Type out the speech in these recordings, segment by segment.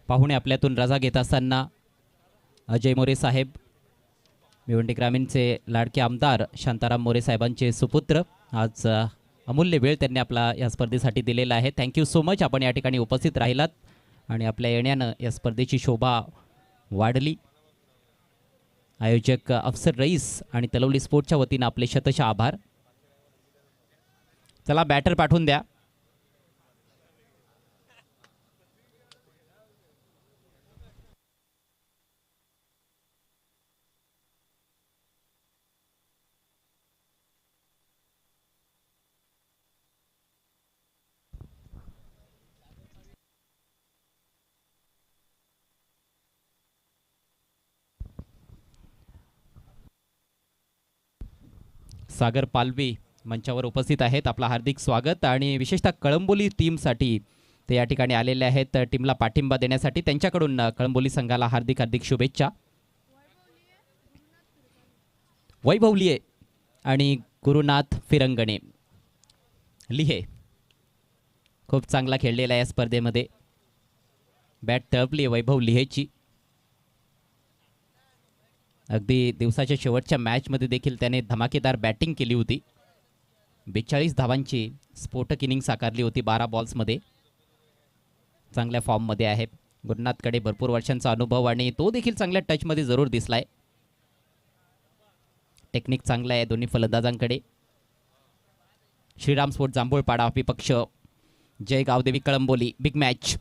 पाहुणे आपल्यातून रजा घेत असताना अजय मोरे साहेब, भिवंडी ग्रामीणचे लाडके आमदार शांताराम मोरे साहेबांचे सुपुत्र, आज अमूल्य वेळ त्यांनी आपला या स्पर्धेसाठी दिलेला आहे. Thank you so much. आपण या ठिकाणी उपस्थित राहिलात आणि आपल्या येण्यानं या स्पर्धेची शोभा वाढली. आयोजक अफसर रईस आणि तलवली स्पोर्ट्सच्या वतीनं आपले शतशः आभार. चला बॅटर पाठवून द्या. सागर पालवे मंचावर उपस्थित आहेत. आपला हार्दिक स्वागत. आणि विशेषतः कळंबोली टीमसाठी ते या ठिकाणी आलेले आहेत टीमला पाठिंबा देण्यासाठी. त्यांच्याकडून कळंबोली संघाला हार्दिक हार्दिक शुभेच्छा. वैभव लिहे आणि गुरुनाथ फिरंगणे. लिहे खूप चांगला खेळलेला आहे या स्पर्धेमध्ये. बॅट तळपली वैभव लिहेची. अगदी दिवसाच्या शेवटच्या मॅचमध्ये देखील त्याने धमाकेदार बॅटिंग केली होती. 42 धावांची स्फोटक इनिंग साकारली होती 12 बॉल्समध्ये. चांगल्या फॉर्ममध्ये आहे. गुरुनाथकडे भरपूर वर्षांचा अनुभव आणि तो देखील चांगल्या टचमध्ये जरूर दिसलाय. टेक्निक चांगला आहे दोन्ही फलंदाजांकडे. श्रीराम स्पोर्ट जांभूळपाडा विपक्ष जय गावदेवी कळंबोली. Big match.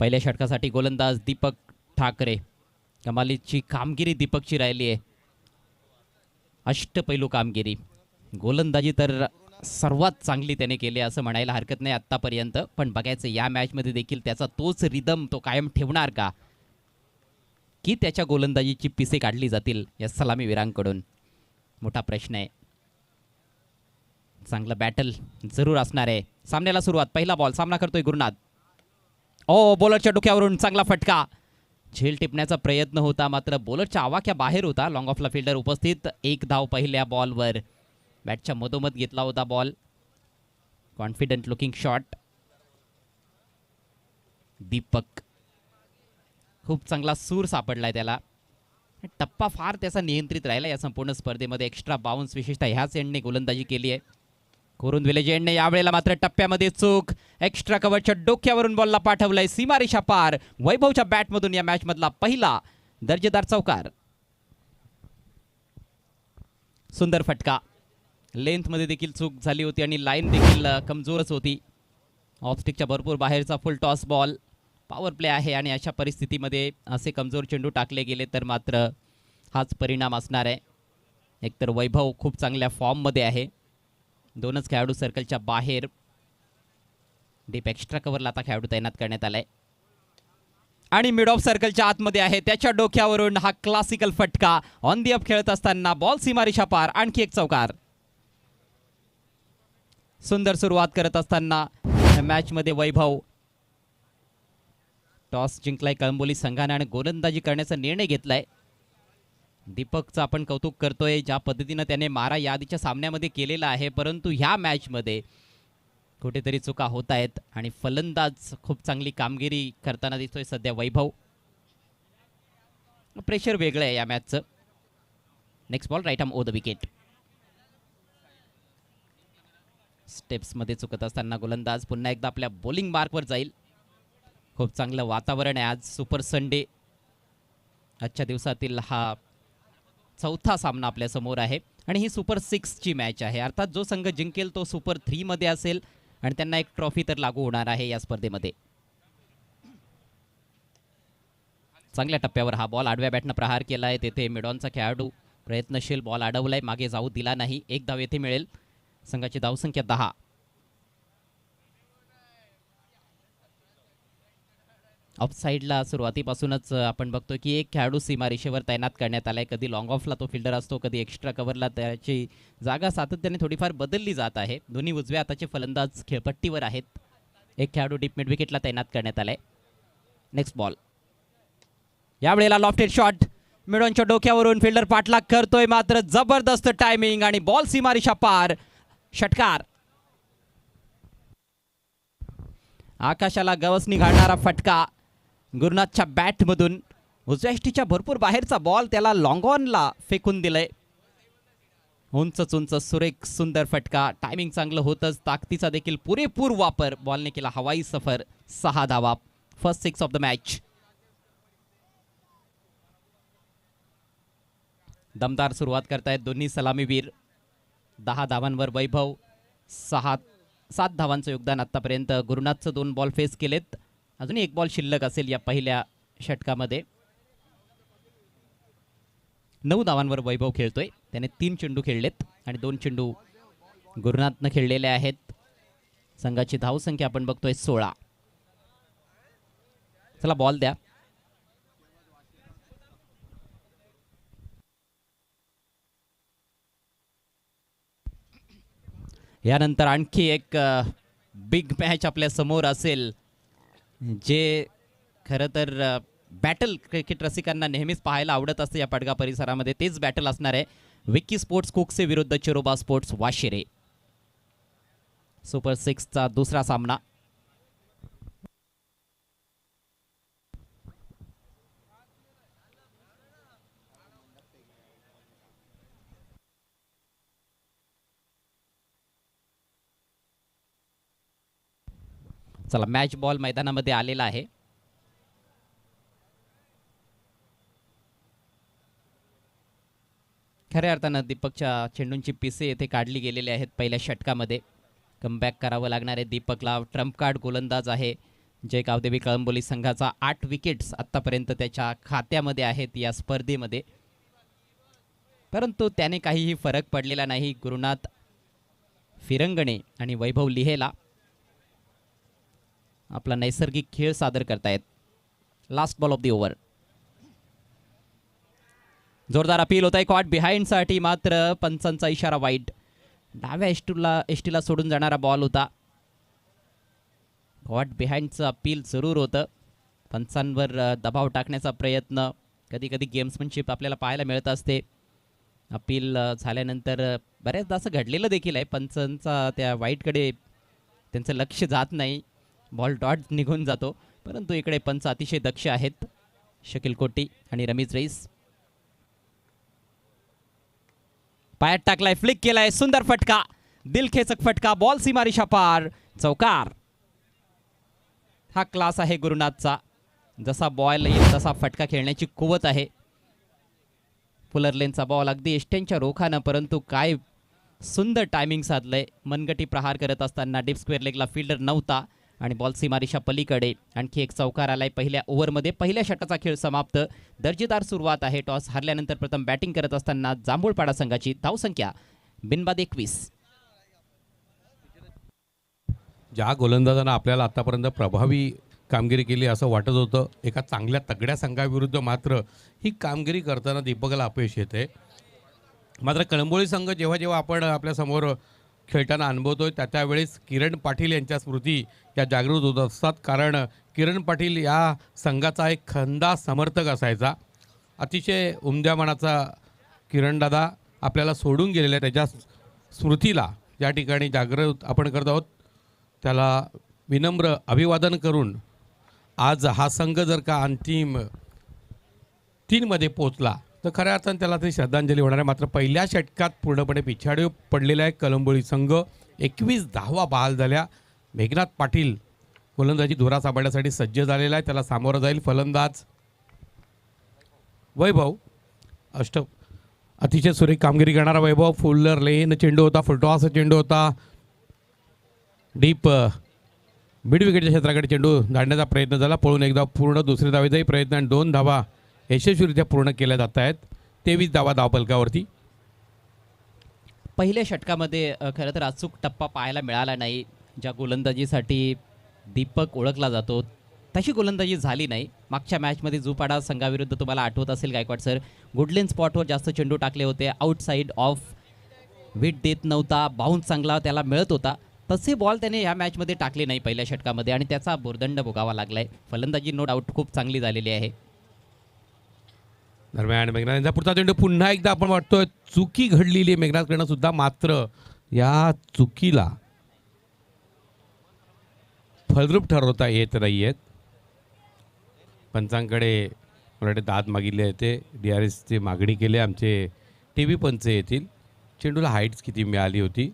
पहिल्या षटकासाठी गोलंदाज दीपक ठाकरे. कमालीची कामगिरी दीपकची राहिली आहे. अष्टपैलू कामगिरी. गोलंदाजी तर सर्वात चांगली त्याने केली असं म्हणायला हरकत नाही आत्तापर्यंत. पण बघायचं या मॅचमध्ये देखील त्याचा तोच रिदम तो कायम ठेवणार का, की त्याच्या गोलंदाजीची पिसे काढली जातील या सलामीवीरांकडून, मोठा प्रश्न आहे. चांगलं बॅटल जरूर असणार आहे. सामन्याला सुरुवात. पहिला बॉल. सामना करतोय गुरुनाथ. ओ बॉलरच्या डोक्यावरून चांगला फटका. झेल टिपण्याचा प्रयत्न होता मात्र बॉलरच्या आवाक्या बाहेर होता. लॉंग ऑफला फिल्डर उपस्थित. एक धाव पहिल्या बॉलवर. बॅटच्या मधोमध घेतला होता ball. Confident looking shot. Deepak खूप चांगला सूर सापडलाय त्याला. टप्पा फार त्याचा नियंत्रित राहिला या संपूर्ण स्पर्धेमध्ये. एक्स्ट्रा बाउन्स विशेषतः ह्याच एंडने गोलंदाजी केली आहे. कोरून विलेजेंडने यावेळेला मात्र टप्प्यामध्ये चूक. एक्स्ट्रा कव्हरच्या डोक्यावरून बॉलला पाठवलाय सीमारेषा पार. वैभवच्या बॅटमधून या मॅच मधला पहिला दर्जेदार चौकार. सुंदर फटका. लेंथ मध्ये देखील चूक झाली होती आणि लाईन देखील कमजोरच होती. ऑफस्टिकच्या भरपूर बाहेरचा फुल टॉस बॉल. पॉवर प्ले आहे आणि अशा परिस्थितीमध्ये असे कमजोर चेंडू टाकले गेले तर मात्र हाच परिणाम असणार आहे. एकतर वैभव खूप चांगल्या फॉर्ममध्ये आहे. दोनच खेळाडू सर्कलच्या बाहेर. डीप एक्स्ट्रा कव्हरला आता खेळाडू तैनात करण्यात आलाय आणि मिड ऑफ सर्कलच्या आतमध्ये आहे. त्याच्या डोक्यावरून हा क्लासिकल फटका. ऑन दी अप खेळत असताना बॉल सीमारेषा पार. आणखी एक चौकार. सुंदर सुरुवात करत असताना मॅच मध्ये वैभव. टॉस जिंकलाय कळंबोली संघाने आणि गोलंदाजी करण्याचा निर्णय घेतलाय. दीपकचं आपण कौतुक करतोय ज्या पद्धतीनं त्याने मारा यादीच्या सामन्यामध्ये केलेला आहे, परंतु ह्या मॅचमध्ये कुठेतरी चुका होत आहेत आणि फलंदाज खूप चांगली कामगिरी करताना दिसतोय सध्या वैभव. प्रेशर वेगळं आहे या मॅचचं. Next ball right arm over the wicket. स्टेप्समध्ये चुकत असताना गोलंदाज पुन्हा एकदा आपल्या बॉलिंग मार्कवर जाईल. खूप चांगलं वातावरण आहे आज. सुपर संडे आजच्या दिवसातील हा चौथा सामना आपल्या समोर आहे आणि ही सुपर 6 ची मॅच आहे. अर्थात जो संघ जिंकेल तो सुपर 3 मध्ये असेल आणि त्यांना एक ट्रॉफी तर लागू होणार आहे या स्पर्धेमध्ये. चांगल्या टप्प्यावर हा बॉल. आडव्या बॅटनं प्रहार केलाय. तेथे मिडॉनचा खेळाडू प्रयत्नशील. बॉल अडवलाय. मागे जाऊ दिला नाही. एक धाव येथे मिळेल. संघाची धावसंख्या 10. ऑफ साईडला सुरुवातीपासूनच आपण बघतो की एक खेळाडू सीमारेषेवर तैनात करण्यात आलाय. कधी लॉंग ऑफला तो फिल्डर असतो, कधी एक्स्ट्रा कव्हरला. त्याची जागा सातत्याने थोडीफार बदलली जात आहे. दोन्ही उजव्या हाताचे फलंदाज खेळपट्टीवर आहेत. एक खेळाडू डीप मिड विकेटला तैनात करण्यात आलाय. Next ball. यावेळेला लॉफ्टेड शॉट मिडॉनच्या डोक्यावरून फिल्डर पाठलाग करतोय, मात्र जबरदस्त टायमिंग आणि बॉल सीमारेषा पार. षटकार. आकाशाला गवसणी घालणारा फटका गुरुनाथच्या बॅटमधून. उजव्या भरपूर बाहेरचा बॉल त्याला लॉंग ऑनला फेकून दिलंय. उंच उंच सुरेख सुंदर फटका. टायमिंग चांगलं होतच, ताकदीचा देखील पुरेपूर वापर. बॉलने केला हवाई सफर. 6 धावा. First 6 of the match. दमदार सुरुवात करतायत दोन्ही सलामीवीर. 10 धावांवर वैभव. 7 धावांचं योगदान आतापर्यंत. गुरुनाथचं 2 बॉल फेस केलेत. अजूनही 1 बॉल शिल्लक असेल या पहिल्या षटकामध्ये. 9 धावांवर वैभव खेळतोय. त्याने 3 चेंडू खेळलेत आणि 2 चेंडू गुरुनाथनं खेळलेले आहेत. संघाची धावसंख्या आपण बघतोय 16. चला बॉल द्या. यानंतर आणखी एक बिग मॅच आपल्या समोर असेल, जे खरं तर बॅटल क्रिकेट रसिकांना नेहमीच पाहायला आवडत असते या पडगा परिसरामध्ये. तेच बॅटल असणार आहे. विक्की स्पोर्ट्स कुकसे विरुद्ध चिरोबा स्पोर्ट्स वाशिरे. सुपर 6चा दुसरा सामना. चला मॅच बॉल मैदानामध्ये आलेला आहे. खऱ्या अर्थानं दीपकच्या चेंडूंची पिसे येथे काढली गेलेली आहेत पहिल्या षटकामध्ये. कमबॅक करावं लागणार आहे दीपकला. ट्रम्प कार्ड गोलंदाज आहे. जय गावदेवी कळंबोली संघाचा 8 विकेट्स आत्तापर्यंत त्याच्या खात्यामध्ये आहेत या स्पर्धेमध्ये, परंतु त्याने काहीही फरक पडलेला नाही. गुरुनाथ फिरंगणे आणि वैभव लिहेला आपला नैसर्गिक खेळ सादर करतायत. Last ball of the over. जोरदार अपील होत आहे कॉट बिहाइंड साठी, मात्र पंचांचा इशारा वाईट. डाव्या एसटीला सोडून जाणारा बॉल होता. कॉट बिहाइंडचं अपील जरूर होतं. पंचांवर दबाव टाकण्याचा प्रयत्न. कधी कधी गेम्समनशिप आपल्याला पाहायला मिळत असते. अपील झाल्यानंतर बऱ्याचदा असं घडलेलं देखील आहे. पंचांचा त्या वाईटकडे त्यांचं लक्ष जात नाही. बॉल डॉट निघून जातो, परंतु इकडे पंच अतिशय दक्ष आहेत. शकील कोटी आणि रमीज रईस. पायात टाकलाय, फ्लिक केलाय, सुंदर फटका, दिलखेचक फटका. बॉल सीमारेषा पार. चौकार. हा क्लास आहे गुरुनाथचा. जसा बॉल येईल तसा फटका खेळण्याची कुवत आहे. फुलर लेनचा बॉल अगदी एष्ट्यांच्या रोखानं, परंतु काय सुंदर टायमिंग साधलंय. मनगटी प्रहार करत असताना डीप स्क्वेअर लेगला फिल्डर नव्हता आणि बॉल सीमारेषा पलीकडे. आणखी एक चौकार आलाय पहिल्या ओव्हरमध्ये. पहिल्या षटकाचा खेळ समाप्त. दर्जेदार सुरुवात आहे. टॉस हारल्यानंतर प्रथम बॅटिंग करत असताना जांभूळपाडा संघाची धावसंख्या बिनबाद 21. ज्या गोलंदाजांना आपल्याला आतापर्यंत प्रभावी कामगिरी केली असं वाटत होतं, एका चांगल्या तगड्या संघाविरुद्ध मात्र ही कामगिरी करताना दीपकला अपयश येते. मात्र कळंबोली संघ जेव्हा जेव्हा आपण आपल्यासमोर खेळताना अनुभवतोय त्यावेळेस किरण पाटील यांच्या स्मृती या जागृत होत असतात. कारण किरण पाटील या संघाचा एक खंदा समर्थक असायचा. अतिशय उमद्या मनाचा किरणदादा आपल्याला सोडून गेलेल्या त्याच्या स्मृतीला या ठिकाणी जागृत आपण करत आहोत. त्याला विनम्र अभिवादन करून आज हा संघ जर का अंतिम 3 मध्ये पोचला तर खऱ्या अर्थाने त्याला ती श्रद्धांजली होणार आहे. मात्र पहिल्या षटकात पूर्णपणे पिछाडी पडलेला आहे कळंबोली संघ. 21 धावा बहाल झाल्या. मेघनाथ पाटील गोलंदाजी धुरा सापडण्यासाठी सज्ज झालेला आहे. त्याला सामोरं जाईल फलंदाज वैभव. अतिशय सुरेख कामगिरी करणारा वैभव. फुलर लेन चेंडू होता, फुलटॉस चेंडू होता. डीप मिड विकेटच्या क्षेत्राकडे चेंडू धाडण्याचा प्रयत्न झाला. पळून एकदा पूर्ण दुसऱ्या धावेचाही प्रयत्न आणि 2 धावा यशस्वीरित्या पूर्ण केल्या जात आहेत. 23 धावा धावफलकावरती. पहिल्या षटकामध्ये खरं तर अचूक टप्पा पाहायला मिळाला नाही. ज्या गोलंदाजीसाठी दीपक ओळखला जातो तशी गोलंदाजी झाली नाही. मागच्या मॅचमध्ये जुपाडा संघाविरुद्ध तुम्हाला आठवत असेल गायकवाड सर, गुडलेन स्पॉटवर जास्त चेंडू टाकले होते. आउटसाईड ऑफ विट देत नव्हता. बाउन्स चांगला त्याला मिळत होता, तसे बॉल त्याने या मॅचमध्ये टाकले नाही पहिल्या षटकामध्ये आणि त्याचा भुर्दंड भोगावा लागलाय. फलंदाजी नो डाऊट खूप चांगली झालेली आहे. दरम्यान मेघनाथ यांचा पुढचा चेंडू पुन्हा एकदा आपण वाटतोय चुकी घडलेली आहे मेघनाथकडनं सुद्धा, मात्र या चुकीला फलरूप ठरवता येत नाही आहेत. पंचांकडे मला दाद मागितले आहे, ते DRSची मागणी केली. आमचे TV पंच येतील. चेंडूला हाईट्स किती मिळाली होती.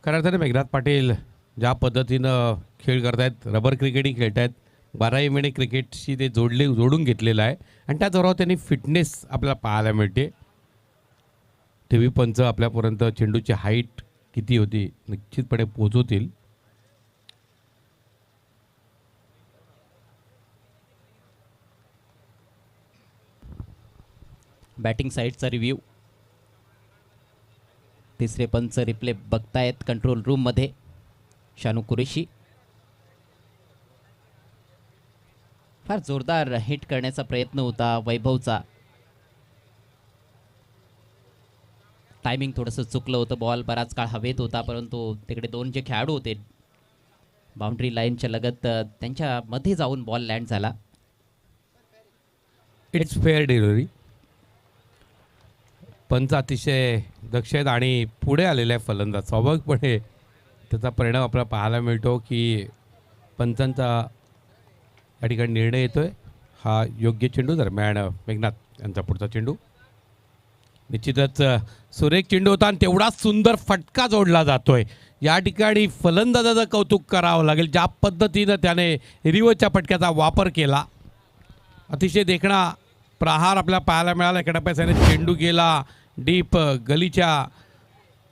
खऱ्या अर्थाने मेघनाथ पाटील ज्या पद्धतीनं खेळ करतायत, रबर क्रिकेटही खेळत आहेत, 12 महिने क्रिकेटशी ते जोडून घेतलेलं आहे आणि त्या जोरावर त्यांनी फिटनेस आपल्याला पाहायला मिळते. TV पंच आपल्यापर्यंत चेंडूची हाईट किती होती निश्चितपणे पोहोचवतील. बॅटिंग साईडचा रिव्ह्यू. तिसरे पंच रिप्ले बघतायत कंट्रोल रूममध्ये. शानू कुरेशी फार जोरदार हिट करण्याचा प्रयत्न होता वैभवचा. टायमिंग थोडंसं चुकलं होतं. बॉल बराच काळ हवेत होता, परंतु तिकडे दोन जे खेळाडू होते बाउंड्री लाईनच्या लगत त्यांच्यामध्ये जाऊन बॉल लँड झाला. It's fair delivery. पंच अतिशय दक्ष आहेत आणि पुढे आलेला आहे फलंदाज. स्वाभाविकपणे त्याचा परिणाम आपल्याला पाहायला मिळतो की पंचांचा या ठिकाणी निर्णय येतोय. हा योग्य चेंडू. दरम्यान मेघनाथ यांचा पुढचा चेंडू निश्चितच सुरेख चेंडू होता आणि तेवढाच सुंदर फटका जोडला जातोय. या ठिकाणी फलंदाजाचं कौतुक करावं लागेल, ज्या पद्धतीनं त्याने रिवर्सच्या फटक्याचा वापर केला. अतिशय देखणा प्रहार आपल्याला पाहायला मिळाला. एका टप्प्याने चेंडू गेला डीप गलीच्या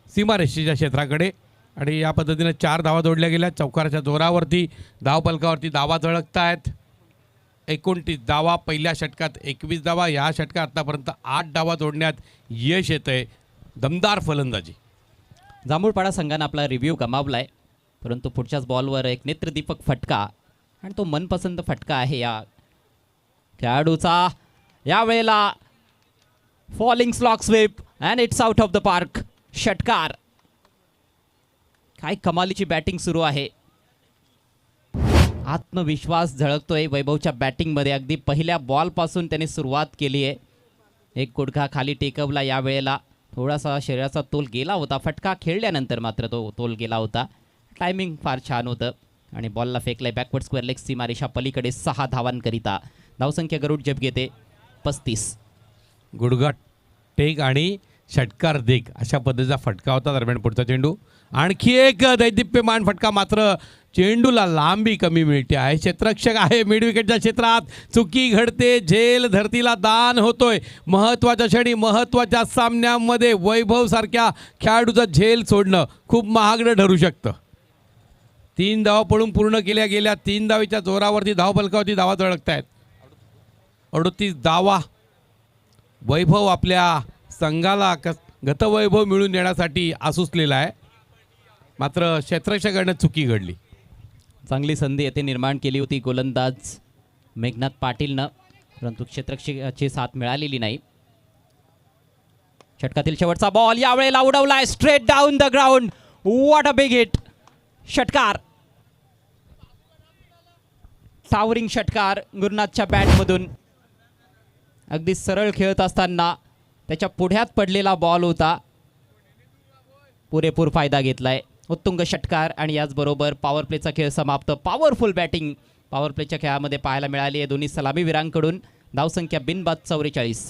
सीमारेषेच्या क्षेत्राकडे आणि या पद्धतीनं 4 धावा जोडल्या गेल्या. चौकाराच्या जोरावरती धावपलकावरती धावा झळकत आहेत. 29 धावा पहिल्या षटकात, 21 धावा या षटकात. आतापर्यंत 8 धावा जोडण्यात यश येत आहे. दमदार फलंदाजी. जांभूळपाडा संघानं आपला रिव्ह्यू गमावलाय, परंतु पुढच्याच बॉलवर एक नेत्रदीपक फटका आणि तो मनपसंत फटका आहे या खेळाडूचा. यावेळेला falling slog sweep and it's out of the park. षटकार. काय कमालीची बॅटिंग सुरू आहे. आत्मविश्वास झळकतोय वैभवच्या बॅटिंगमध्ये. अगदी पहिल्या बॉलपासून त्याने सुरुवात केली आहे. एक गुडघा खाली टेकवला. यावेळेला थोडासा शरीराचा तोल गेला होता. फटका खेळल्यानंतर मात्र तो तोल गेला होता. टायमिंग फार छान होतं आणि बॉलला फेकलाय बॅकवर्ड स्क्वेअर लेग सीमारेषा पलीकडे 6 धावांकरिता. धावसंख्या गरुड जप घेते 35. गुडघा टेक आणि षटकार देख अशा पद्धतीचा फटका होता. दरम्यान पुढचा चेंडू आणखी एक दैदिप्यमान फटका, मात्र चेंडूला लांबी कमी मिळते आहे. क्षेत्ररक्षक आहे मिड विकेटच्या क्षेत्रात. चुकी घडते, झेल धरतीला दान होतोय. महत्त्वाच्या क्षणी महत्त्वाच्या सामन्यामध्ये वैभवसारख्या खेळाडूचं झेल सोडणं खूप महागडं ठरू शकतं. 3 धावा पळून पूर्ण केल्या गेल्या. 3 धावेच्या जोरावरती धावपलकावरती धावा झळकत आहेत. 38 धावा. वैभव आपल्या संघाला गतवैभव मिळून देण्यासाठी आसुसलेला आहे, मात्र क्षेत्ररक्षकाकडनं चुकी घडली. चांगली संधी येथे निर्माण केली होती गोलंदाज मेघनाथ पाटीलनं, परंतु क्षेत्ररक्षकाची साथ मिळालेली नाही. षटकातील शेवटचा बॉल यावेळेला उडवलाय straight down the ground. What a big hit. षटकार. टावरिंग षटकार गुरुनाथच्या बॅटमधून. अगदी सरळ खेळत असताना त्याच्या पुढ्यात पडलेला बॉल होता. पुरेपूर फायदा घेतलाय. उत्तुंग षटकार आणि याचबरोबर पॉवर प्लेचा खेळ समाप्त. पॉवरफुल बॅटिंग पॉवर प्लेच्या खेळामध्ये पाहायला मिळाली आहे दोन्ही सलामीवीरांकडून. धावसंख्या बिनबाद 44.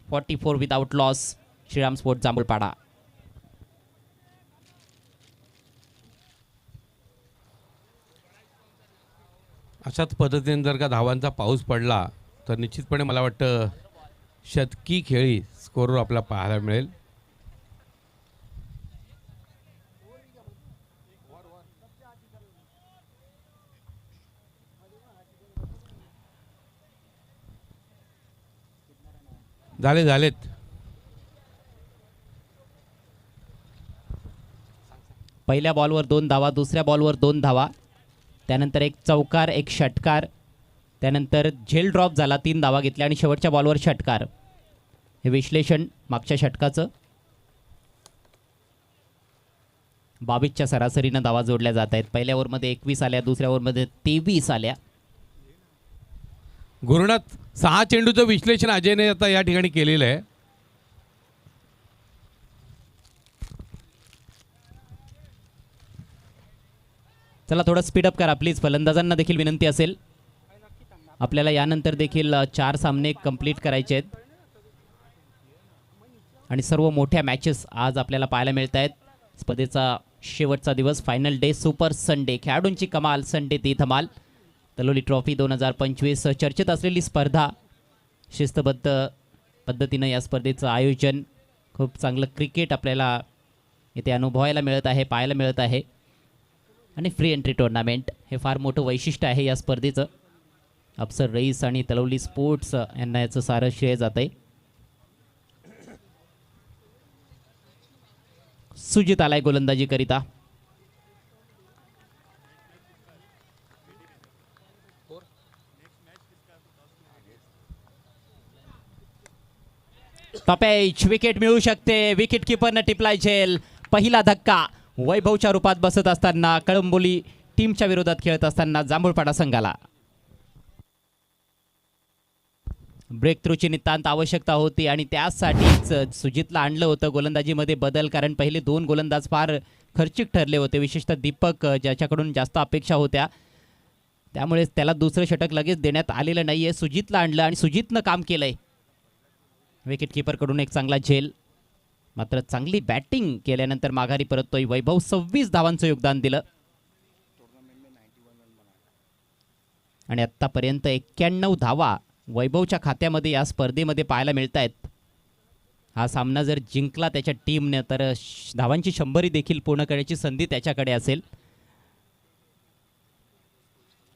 44 without loss. Shriram sport Jambhulpada. अशाच पद्धतीने जर का धावांचा पाऊस पडला तर निश्चितपणे मला वाटतं शतकी खेळी स्कोरवर आपल्याला पाहायला मिळेल. झालेत. पहिल्या बॉलवर 2 धावा, दुसऱ्या बॉलवर 2 धावा, त्यानंतर एक चौकार, एक षटकार, त्यानंतर झेल ड्रॉप झाला, 3 धावा घेतल्या आणि शेवटच्या बॉलवर षटकार. हे विश्लेषण मागच्या षटकाचं. 22च्या सरासरीनं धावा जोडल्या जात आहेत. पहिल्या ओव्हरमध्ये 21 आल्या, दुसऱ्या ओव्हरमध्ये 23 आल्या. गुरुनाथ 6 चेंडूचं विश्लेषण अजयने आता या ठिकाणी केलेलं आहे. चला थोडं स्पीडअप करा प्लीज. फलंदाजांना देखील विनंती असेल. आपल्याला यानंतर देखील 4 सामने कंप्लीट करायचे आहेत आणि सर्व मोठ्या मॅचेस आज आपल्याला पाहायला मिळत आहेत. स्पर्धेचा शेवटचा दिवस, फायनल डे, सुपर संडे, खेळाडूंची कमाल, संडे ती धमाल. तलोली ट्रॉफी 2025 चर्चेत असलेली स्पर्धा. शिस्तबद्ध पद्धतीनं या स्पर्धेचं आयोजन, खूप चांगलं क्रिकेट आपल्याला इथे अनुभवायला मिळत आहे, पाहायला मिळत आहे. आणि फ्री एंट्री टुर्नामेंट हे फार मोठं वैशिष्ट्य आहे या स्पर्धेचं. अफसर रईस आणि तलवली स्पोर्ट्स यांना याचं सारं श्रेय जात आहे. सुजित आलाय गोलंदाजी करिता. टॉप एच विकेट मिळू शकते. विकेट किपरनं टिपलाय झेल. पहिला धक्का वैभवच्या रूपात बसत असताना, कळंबोली टीमच्या विरोधात खेळत असताना जांभूळपाडा संघाला ब्रेक थ्रूची नितांत आवश्यकता होती आणि त्यासाठीच सुजितला आणलं होतं गोलंदाजीमध्ये बदल. कारण पहिले 2 गोलंदाज फार खर्चिक ठरले होते, विशेषतः दीपक ज्याच्याकडून जास्त अपेक्षा होत्या, त्यामुळे त्याला दुसरं षटक लगेच देण्यात आलेलं नाही आहे. सुजितला आणलं आणि सुजितनं काम केलंय. विकेट किपरकडून एक चांगला झेल, मात्र चांगली बॅटिंग केल्यानंतर माघारी परततोय वैभव. 26 धावांचं योगदान दिलं आणि आत्तापर्यंत 91 धावा वैभवच्या खात्यामध्ये या स्पर्धेमध्ये पाहायला मिळत आहेत. हा सामना जर जिंकला त्याच्या टीमने तर धावांची 100 देखील पूर्ण करण्याची संधी त्याच्याकडे असेल.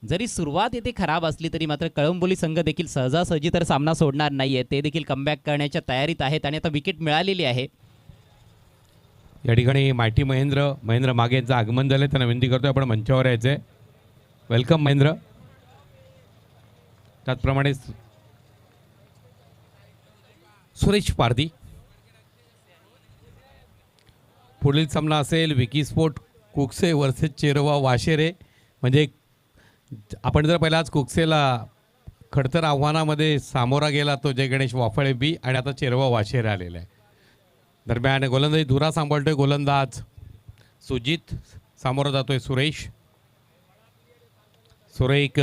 जरी सुरुवात येथे खराब असली तरी मात्र कळंबोली संघ देखील सहजासहजी तर सामना सोडणार नाहीये. ते देखील कमबॅक करण्याच्या तयारीत आहेत आणि आता विकेट मिळालेली आहे. या ठिकाणी मायटी महेंद्र मागे यांचं आगमन झालं. त्यांना विनंती करतोय आपण मंचावर यायचं. वेलकम महेंद्र. त्याचप्रमाणे सुरेश पारधी. पुढील सामना असेल विकी स्पोर्ट कुकसे वर्सेस चेरवा वाशेरे. म्हणजे आपण जर पहिला आज कुकसेला खडतर आव्हानामध्ये सामोरा गेला तो जय गणेश वाफळे बी, आणि आता चेरवा वाशेरे आलेला आहे. दरम्यान गोलंदाजी धुरा सांभाळतोय गोलंदाज सुजित. सामोरा जातोय सुरेश. एक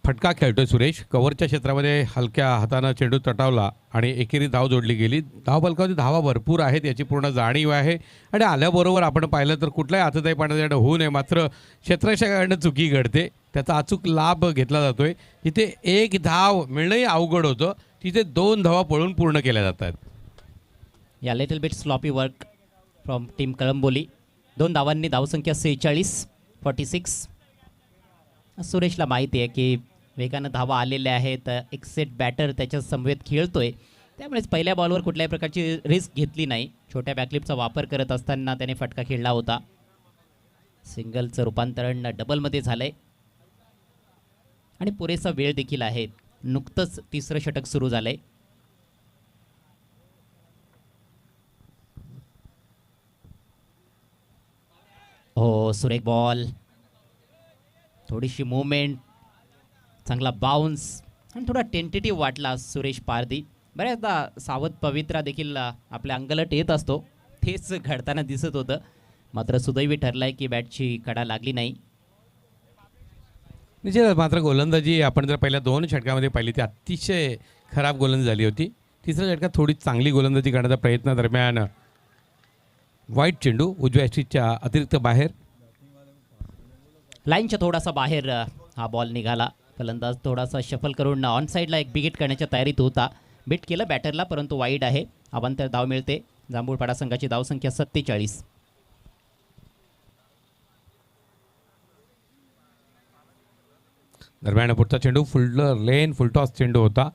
फटका खेळतोय सुरेश. कव्हरच्या क्षेत्रामध्ये हलक्या हातानं चेंडू तटावला आणि एकेरी धाव जोडली गेली. धावफलकावरती धावा भरपूर आहेत याची पूर्ण जाणीव आहे. आणि आल्याबरोबर आपण पाहिलं तर कुठल्याही हातातही पाण्याचा होऊ नये, मात्र क्षेत्ररक्षकाकडनं चुकी घडते. त्याचा अचूक लाभ घेतला जातोय. जिथे 1 धाव मिळणंही अवघड होतं तिथे 2 धावा पळून पूर्ण केल्या जातात. या little bit sloppy work from team Kalamboli. 2 धावांनी धावसंख्या 46. सुरेशला माहिती आहे की वेगानं धावा आलेल्या आहेत. एक सेट बॅटर त्याच्या समवेत खेळतोय, त्यामुळेच पहिल्या बॉलवर कुठल्याही प्रकारची रिस्क घेतली नाही. छोट्या बॅकलिपचा वापर करत असताना त्याने फटका खेळला होता. सिंगलचं रूपांतरण डबलमध्ये झालंय आणि पुरेसा वेळ देखील आहे. नुकतंच 3रं षटक सुरू झालंय. हो, सुरेख बॉल, थोडीशी मूवमेंट, चांगला बाउन्स आणि थोडा टेंटेटिव्ह वाटला सुरेश पारधी. बऱ्याचदा सावध पवित्रा देखील आपल्या अंगलट येत असतो, तेच घडताना दिसत होतं. मात्र सुदैवी ठरलाय की बॅटची कडा लागली नाही. निश्चित. मात्र गोलंदाजी आपण जर पहिल्या 2 षटकामध्ये पाहिली ती अतिशय खराब गोलंदाजी झाली होती. 3ऱ्या षटकात थोडी चांगली गोलंदाजी करण्याचा प्रयत्न दरम्यान वाईट चेंडू उजव्या स्टिकच्या अतिरिक्त बाहेर, लाईनच्या थोडासा बाहेर हा बॉल निघाला. फलंदाज थोडासा शफल करून ऑन साईडला एक बिगेट करण्याच्या तयारीत होता. बिट केलं बॅटरला, परंतु वाईड आहे. अवांतर धाव मिळते. जांभूळपाडा संघाची धावसंख्या 47. दरम्यान पुढचा चेंडू फुल टॉस चेंडू होता.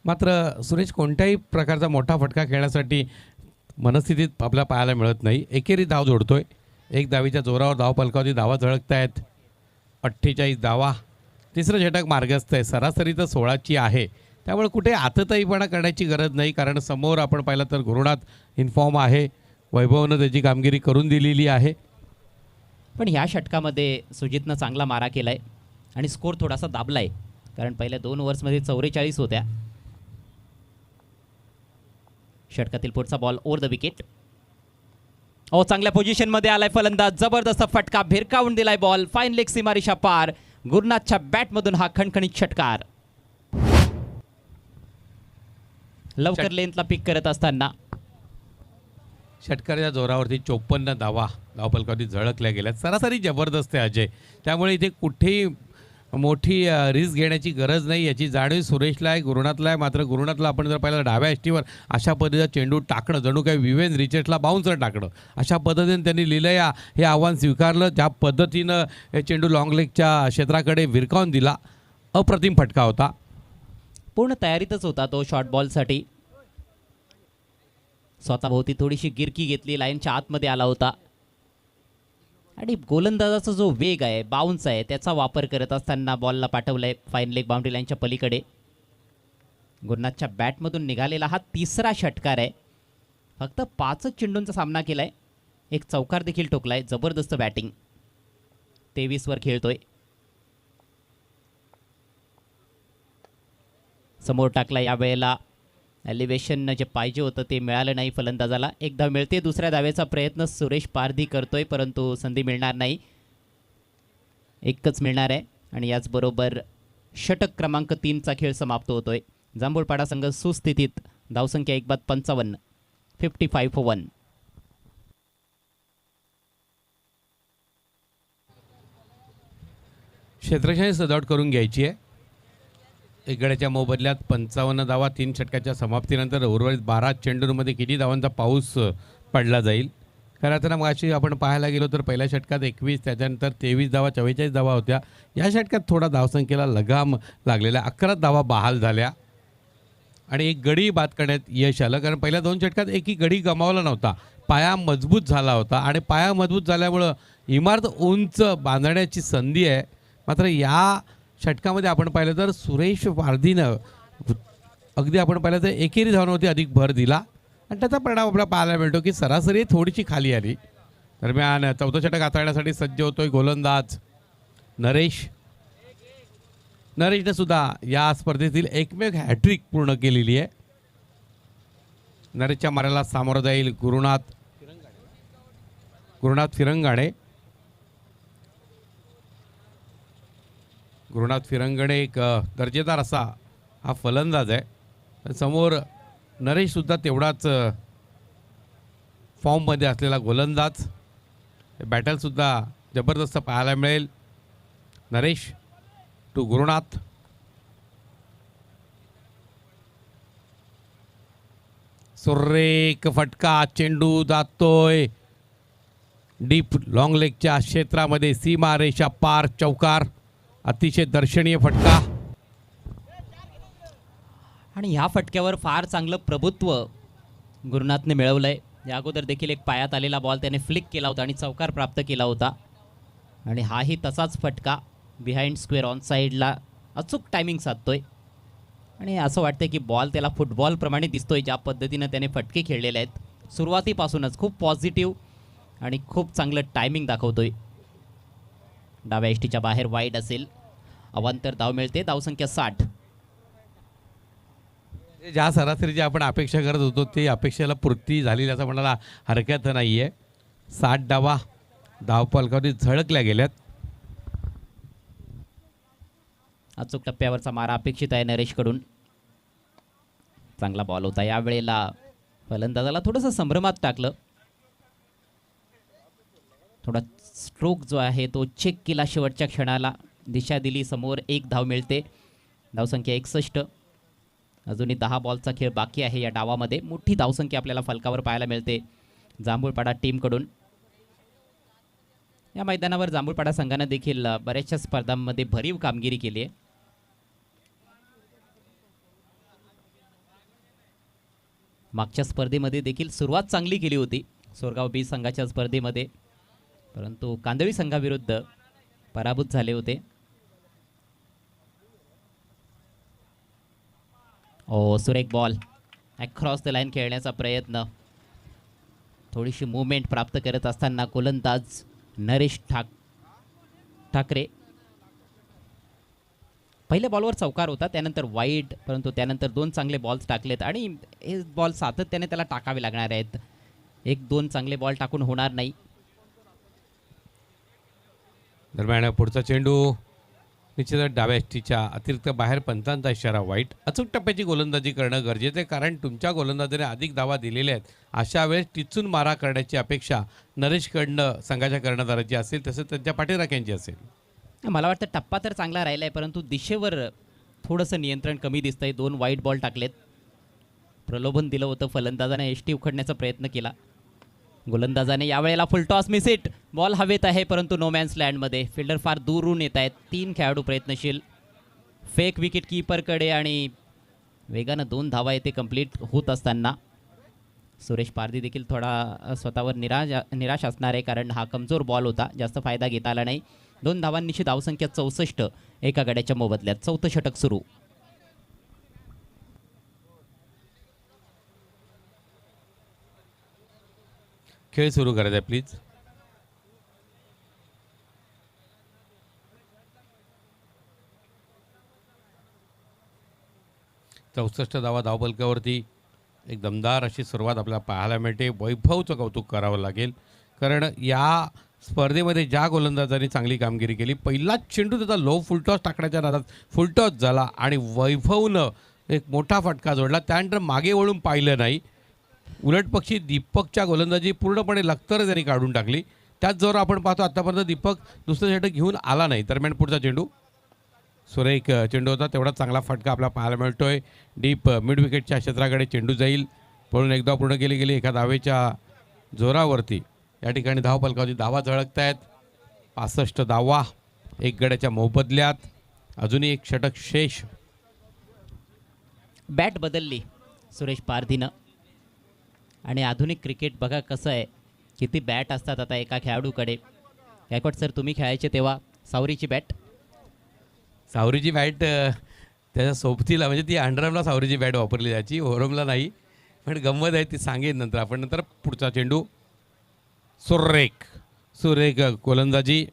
मात्र सुरेश कोणत्याही प्रकारचा मोठा फटका खेळण्यासाठी मनस्थितीत आपल्याला पाहायला मिळत नाही. एकेरी धाव जोडतोय. 1 धावीच्या जोरावर धावफलकावरती धावा झळकत आहेत. 48 धावा. 3रं षटक मार्गस्थ आहे. सरासरी तर 16ची आहे, त्यामुळे कुठे आतताईपणा करण्याची गरज नाही. कारण समोर आपण पाहिलं तर गुरुनाथ इन्फॉर्म आहे. वैभवनं त्याची कामगिरी करून दिलेली आहे. पण ह्या षटकामध्ये सुजितनं चांगला मारा केलाय आणि स्कोर थोडासा दाबलाय, कारण पहिल्या 2 ओव्हर्समध्ये 44 होत्या. षटकातील पुढचा बॉल ओव्हर द विकेट. चांगल्या पोझिशनमध्ये आलाय फलंदाज, जबरदस्त फटका भिरकावून दिलाय बॉल, फाईन लेग सीमारेषा पार. गुरुनाथच्या बॅटमधून हा खणखणीत षटकार. लवकर लेंथला पिक करत असताना षटकाराच्या जोरावरती 54 धावफलकावरती झळकल्या गेल्यात. सरासरी जबरदस्त आहे अजय, त्यामुळे इथे कुठेही मोठी रिस्क घेण्याची गरज नाही याची जाणीव सुरेशला आहे, गुरुनाथला आहे. मात्र गुरुनाथला आपण जर पाहिलं डाव्या एष्टीवर अशा पद्धतीचा चेंडू टाकणं, जणू काही विवेन रिचर्डला बाउन्सर टाकणं, अशा पद्धतीने त्यांनी लिलया हे आव्हान स्वीकारलं. ज्या पद्धतीनं हे चेंडू लॉंग लेगच्या क्षेत्राकडे विरकावून दिला, अप्रतिम फटका होता. पूर्ण तयारीतच होता तो शॉर्ट बॉलसाठी. स्वतःभोवती थोडीशी गिरकी घेतली, लाईनच्या आतमध्ये आला होता आणि गोलंदाजाचा जो वेग आहे, बाउन्स आहे, त्याचा वापर करत असताना बॉलला पाठवलंय फाईन लेग बाउंड्री लाईनच्या पलीकडे. गुरुनाथच्या बॅटमधून निघालेला हा तिसरा षटकार आहे. फक्त 5 चेंडूंचा सामना केलाय, एक चौकार देखील ठोकलाय. जबरदस्त बॅटिंग. 23 वर खेळतोय. समोर टाकला यावेळेला. एलिव्हेशन जे पाहिजे होतं ते मिळालं नाही फलंदाजाला. एक धाव मिळते. दुसऱ्या धावेचा प्रयत्न सुरेश पारधी करतोय, परंतु संधी मिळणार नाही. एकच मिळणार आहे आणि याचबरोबर षटक क्रमांक 3चा खेळ समाप्त होतोय. जांभूळपाडा संघ सुस्थितीत. धावसंख्या 1 बाद 55 for 1. क्षेत्रक्षणी सजावट करून घ्यायची आहे. एक गड्याच्या मोबदल्यात 55 धावा 3 षटकाच्या समाप्तीनंतर उर्वरित 12 चेंडूंमध्ये किती धावांचा पाऊस पडला जाईल. खरं तर मग अशी आपण पाहायला गेलो तर पहिल्या षटकात 21, त्याच्यानंतर 23 धावा 44 धावा होत्या. या षटकात थोडा धावसंख्येला लगाम लागलेल्या 11 धावा बहाल झाल्या आणि एक गडी बाद करण्यात यश आलं, कारण पहिल्या 2 षटकात एकही गडी गमावला नव्हता. पाया मजबूत झाला होता आणि पाया मजबूत झाल्यामुळं इमारत उंच बांधण्याची संधी आहे. मात्र या षटकामध्ये आपण पाहिलं तर सुरेश पारधीनं अगदी आपण पाहिलं तर एकेरी धावांवरती अधिक भर दिला आणि त्याचा परिणाम आपल्याला पाहायला मिळतो की सरासरी थोडीशी खाली आली. दरम्यान 4थं षटक हाताळण्यासाठी सज्ज होतोय गोलंदाज नरेश. नरेशने सुद्धा या स्पर्धेतील एकमेव हॅट्रिक पूर्ण केलेली आहे. नरेशच्या माऱ्याला सामोरं जाईल गुरुनाथ फिरंगाणे. गुरुनाथ फिरंगणे एक दर्जेदार असा हा फलंदाज आहे. समोर नरेशसुद्धा तेवढाच फॉर्ममध्ये असलेला गोलंदाज. बॅटलसुद्धा जबरदस्त पाहायला मिळेल. नरेश टू गुरुनाथ. सुरेख फटका, चेंडू जातोय डीप लॉंग लेगच्या क्षेत्रामध्ये, सीमारेषा पार, चौकार. अतिशय दर्शनीय फटका आणि ह्या फटक्यावर फार चांगलं प्रभुत्व गुरुनाथने मिळवलंय. या अगोदर देखील एक पायात आलेला बॉल त्याने फ्लिक केला होता आणि चौकार प्राप्त केला होता आणि हाही तसाच फटका बिहाइंड स्क्वेअर ऑन साईडला अचूक टायमिंग साधतोय आणि असं वाटतंय की बॉल त्याला फुटबॉलप्रमाणे दिसतोय. ज्या पद्धतीनं त्याने फटके खेळलेले आहेत सुरुवातीपासूनच खूप पॉझिटिव्ह आणि खूप चांगलं टायमिंग दाखवतोय. डाव्या एष्टीच्या बाहेर वाईड असेल. अवांतर धाव मिळते. धावसंख्या 60. ज्या सरासरीची आपण अपेक्षा करत होतो ती अपेक्षेला पूर्ती झालेली असं म्हणायला हरकत नाही आहे. 60 धावा धावफलकावरती झळकल्या गेल्यात. अचूक टप्प्यावरचा मारा अपेक्षित आहे नरेशकडून. चांगला बॉल होता. यावेळेला फलंदाजाला थोडंसं संभ्रमात टाकलं. थोडा स्ट्रोक जो आहे तो चेक केला शेवटच्या क्षणाला. दिशा दिली. समोर 1 धाव मिळते. धावसंख्या 61. अजूनही 10 बॉलचा खेळ बाकी आहे या डावामध्ये. मोठी धावसंख्या आपल्याला फलकावर पाहायला मिळते जांभूळपाडा टीमकडून. या मैदानावर जांभूळपाडा संघानं देखील बऱ्याचशा स्पर्धांमध्ये भरीव कामगिरी केली आहे. मागच्या स्पर्धेमध्ये देखील सुरुवात चांगली केली होती सोरगाव बी संघाच्या स्पर्धेमध्ये, परंतु कांदळी संघाविरुद्ध पराभूत झाले होते. सुरेख बॉल अक्रॉस द लाईन खेळण्याचा प्रयत्न. थोडीशी मूवमेंट प्राप्त करत असताना गोलंदाज नरेश ठाकरे. पहिल्या बॉलवर चौकार होता, त्यानंतर वाईड, परंतु त्यानंतर 2 चांगले बॉल्स टाकलेत आणि हे बॉल सातत्याने त्याला टाकावे लागणार आहेत. 1-2 चांगले बॉल टाकून होणार नाही. दरम्यान पुढचा चेंडू निश्चितच डाव्या एसटीच्या अतिरिक्त बाहेर, पंचांचा इशारा वाईट. अचूक टप्प्याची गोलंदाजी करणं गरजेचं आहे, कारण तुमच्या गोलंदाजाने अधिक धावा दिलेल्या आहेत. अशा वेळेस टिचून मारा करण्याची अपेक्षा नरेशकडनं संघाच्या कर्णधाराची असेल, तसंच त्यांच्या पाठीराख्यांची असेल. मला वाटतं टप्पा तर चांगला राहिला आहे, परंतु दिशेवर थोडंसं नियंत्रण कमी दिसतंय. 2 वाईट बॉल टाकलेत. प्रलोभन दिलं होतं, फलंदाजाने एसटी उखडण्याचा प्रयत्न केला. गोलंदाजाने यावेळेला फुल टॉस मिस हिट. बॉल हवेत आहे, परंतु नो मॅन्स लँडमध्ये. फिल्डर फार दूरून येत आहेत. 3 खेळाडू प्रयत्नशील. फेक विकेट कीपरकडे आणि वेगानं 2 धावा येथे कंप्लीट होत असताना सुरेश पारधी देखील थोडा स्वतःवर निराश असणार आहे, कारण हा कमजोर बॉल होता. जास्त फायदा घेता आला नाही. 2 धावांनिशी धावसंख्या 64 एका गड्याच्या मोबदल्यात. 4थं षटक सुरू. खेळ सुरू करायचा आहे प्लीज. चौसष्ट धावा धावफलकावरती. एक दमदार अशी सुरुवात आपल्याला पाहायला मिळते. वैभवचं कौतुक करावं लागेल, कारण या स्पर्धेमध्ये ज्या गोलंदाजांनी चांगली कामगिरी केली, पहिलाच चेंडू त्याचा लो फुलटॉस टाकण्याच्या नादात फुलटॉस झाला आणि वैभवनं एक मोठा फटका जोडला. त्यानंतर मागे वळून पाहिलं नाही. उलटपक्षी दीपकच्या गोलंदाजी पूर्णपणे लखतर त्यांनी काढून टाकली. त्याच जोर आपण पाहतो आत्तापर्यंत दीपक दुसरं षटक घेऊन आला नाही. दरम्यान पुढचा चेंडू सुरेख चेंडू होता, तेवढा चांगला फटका आपल्याला पाहायला मिळतोय. डीप मिड विकेटच्या क्षेत्राकडे चेंडू जाईल. पळून एकदा पूर्ण गेली एका धावेच्या जोरावरती. या ठिकाणी धावफलकावरती धावा झळकत आहेत. 65 धावा 1 गड्याच्या मोबदल्यात. अजूनही एक षटक शेष. बॅट बदलली सुरेश पारधीनं. आणि आधुनिक क्रिकेट बघा कसं आहे, किती बॅट असतात आता एका खेळाडूकडे. गायकवाड सर, तुम्ही खेळायचे तेव्हा सावरीची बॅट त्याच्या सोबतीला, म्हणजे ती अंडरआर्मला सावरीची बॅट वापरली जायची, ओव्हरआर्मला नाही. पण गंमत आहे ती, सांगेन नंतर आपण. नंतर पुढचा चेंडू सुरेख गोलंदाजी.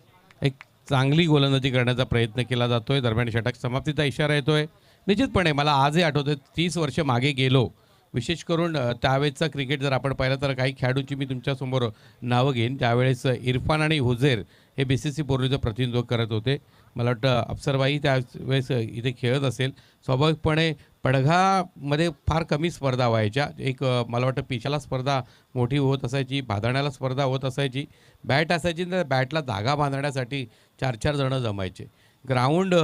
एक चांगली गोलंदाजी करण्याचा प्रयत्न केला जातोय. दरम्यान षटक समाप्तीचा इशारा येतोय. निश्चितपणे मला आजही आठवतं, 30 वर्ष मागे गेलो. विशेष करून त्यावेळेचा क्रिकेट जर आपण पाहिलं तर काही खेळाडूंची मी तुमच्यासमोर नावं घेईन. त्यावेळेस इरफान आणि हुझेर हे BCC बोर्लीचं प्रतिनिधित्व करत होते. मला वाटतं अफसरबाई त्यावेळेस इथे खेळत असेल. स्वाभाविकपणे पडघामध्ये फार कमी स्पर्धा व्हायच्या. एक मला वाटतं पिशाला स्पर्धा मोठी होत असायची, भादण्याला स्पर्धा होत असायची. बॅट असायची तर बॅटला धागा बांधण्यासाठी 4-4 जणं जमायचे. ग्राउंड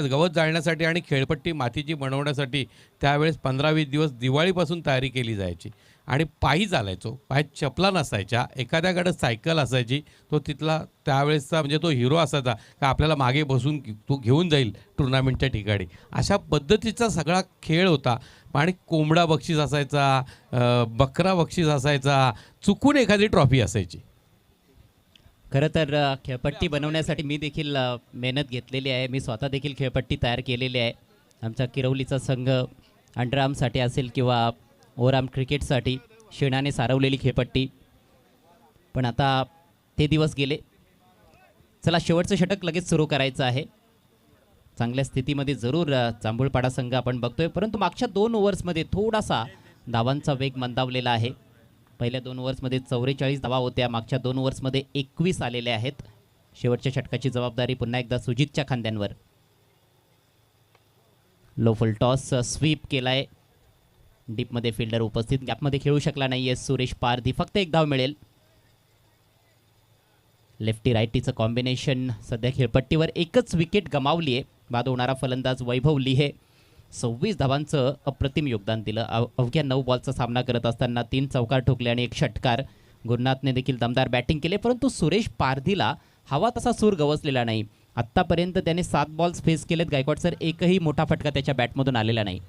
गवत जाळण्यासाठी आणि खेळपट्टी मातीची बनवण्यासाठी त्यावेळेस 15-20 दिवस दिवाळीपासून तयारी केली जायची. आणि पायी चालायचो. पायात चपला नसायच्या. एखाद्याकडे सायकल असायची. तो तिथला त्यावेळेसचा म्हणजे तो हिरो असायचा का आपल्याला मागे बसून तो घेऊन जाईल टुर्नामेंटच्या ठिकाणी. अशा पद्धतीचा सगळा खेळ होता. आणि कोंबडा बक्षीस असायचा, बकरा बक्षीस असायचा, चुकून एखादी ट्रॉफी असायची. खरं तर खेळपट्टी बनवण्यासाठी मी देखील मेहनत घेतलेली आहे. मी स्वतः देखील खेळपट्टी तयार केलेली आहे. आमचा किरवलीचा संघ अंडरआर्मसाठी असेल किंवा ओव्हरआर्म क्रिकेटसाठी शेणाने सारवलेली खेळपट्टी. पण आता ते दिवस गेले. चला, शेवटचं षटक लगेच सुरू करायचं आहे. चांगल्या स्थितीमध्ये जरूर जांभूळपाडा संघ आपण बघतोय, परंतु मागच्या 2 ओव्हर्समध्ये थोडासा धावांचा वेग मंदावलेला आहे. पहिल्या 2 ओव्हर्समध्ये 44 धावा होत्या. मागच्या 2 ओव्हर्समध्ये 21 आलेल्या आहेत. शेवटच्या षटकाची जबाबदारी पुन्हा एकदा सुजितच्या खांद्यांवर. लो फुल टॉस स्वीप केलाय. डीपमध्ये फिल्डर उपस्थित, गॅपमध्ये खेळू शकला नाहीये सुरेश पारधी. फक्त 1 धाव मिळेल. लेफ्टी रायटीचं कॉम्बिनेशन सध्या खेळपट्टीवर. एकच विकेट गमावली आहे. बाद होणारा फलंदाज वैभव लिहे 26 धावांचं अप्रतिम योगदान दिलं. अवघ्या 9 बॉलचा सामना करत असताना 3 चौकार ठोकले आणि 1 षटकार. गुरुनाथने देखील दमदार बॅटिंग केले, परंतु सुरेश पारधीला हवा तसा सूर गवसलेला नाही. आत्तापर्यंत त्याने 7 बॉल्स फेस केलेत. गायकवाड सर, एकही मोठा फटका त्याच्या बॅटमधून आलेला नाही.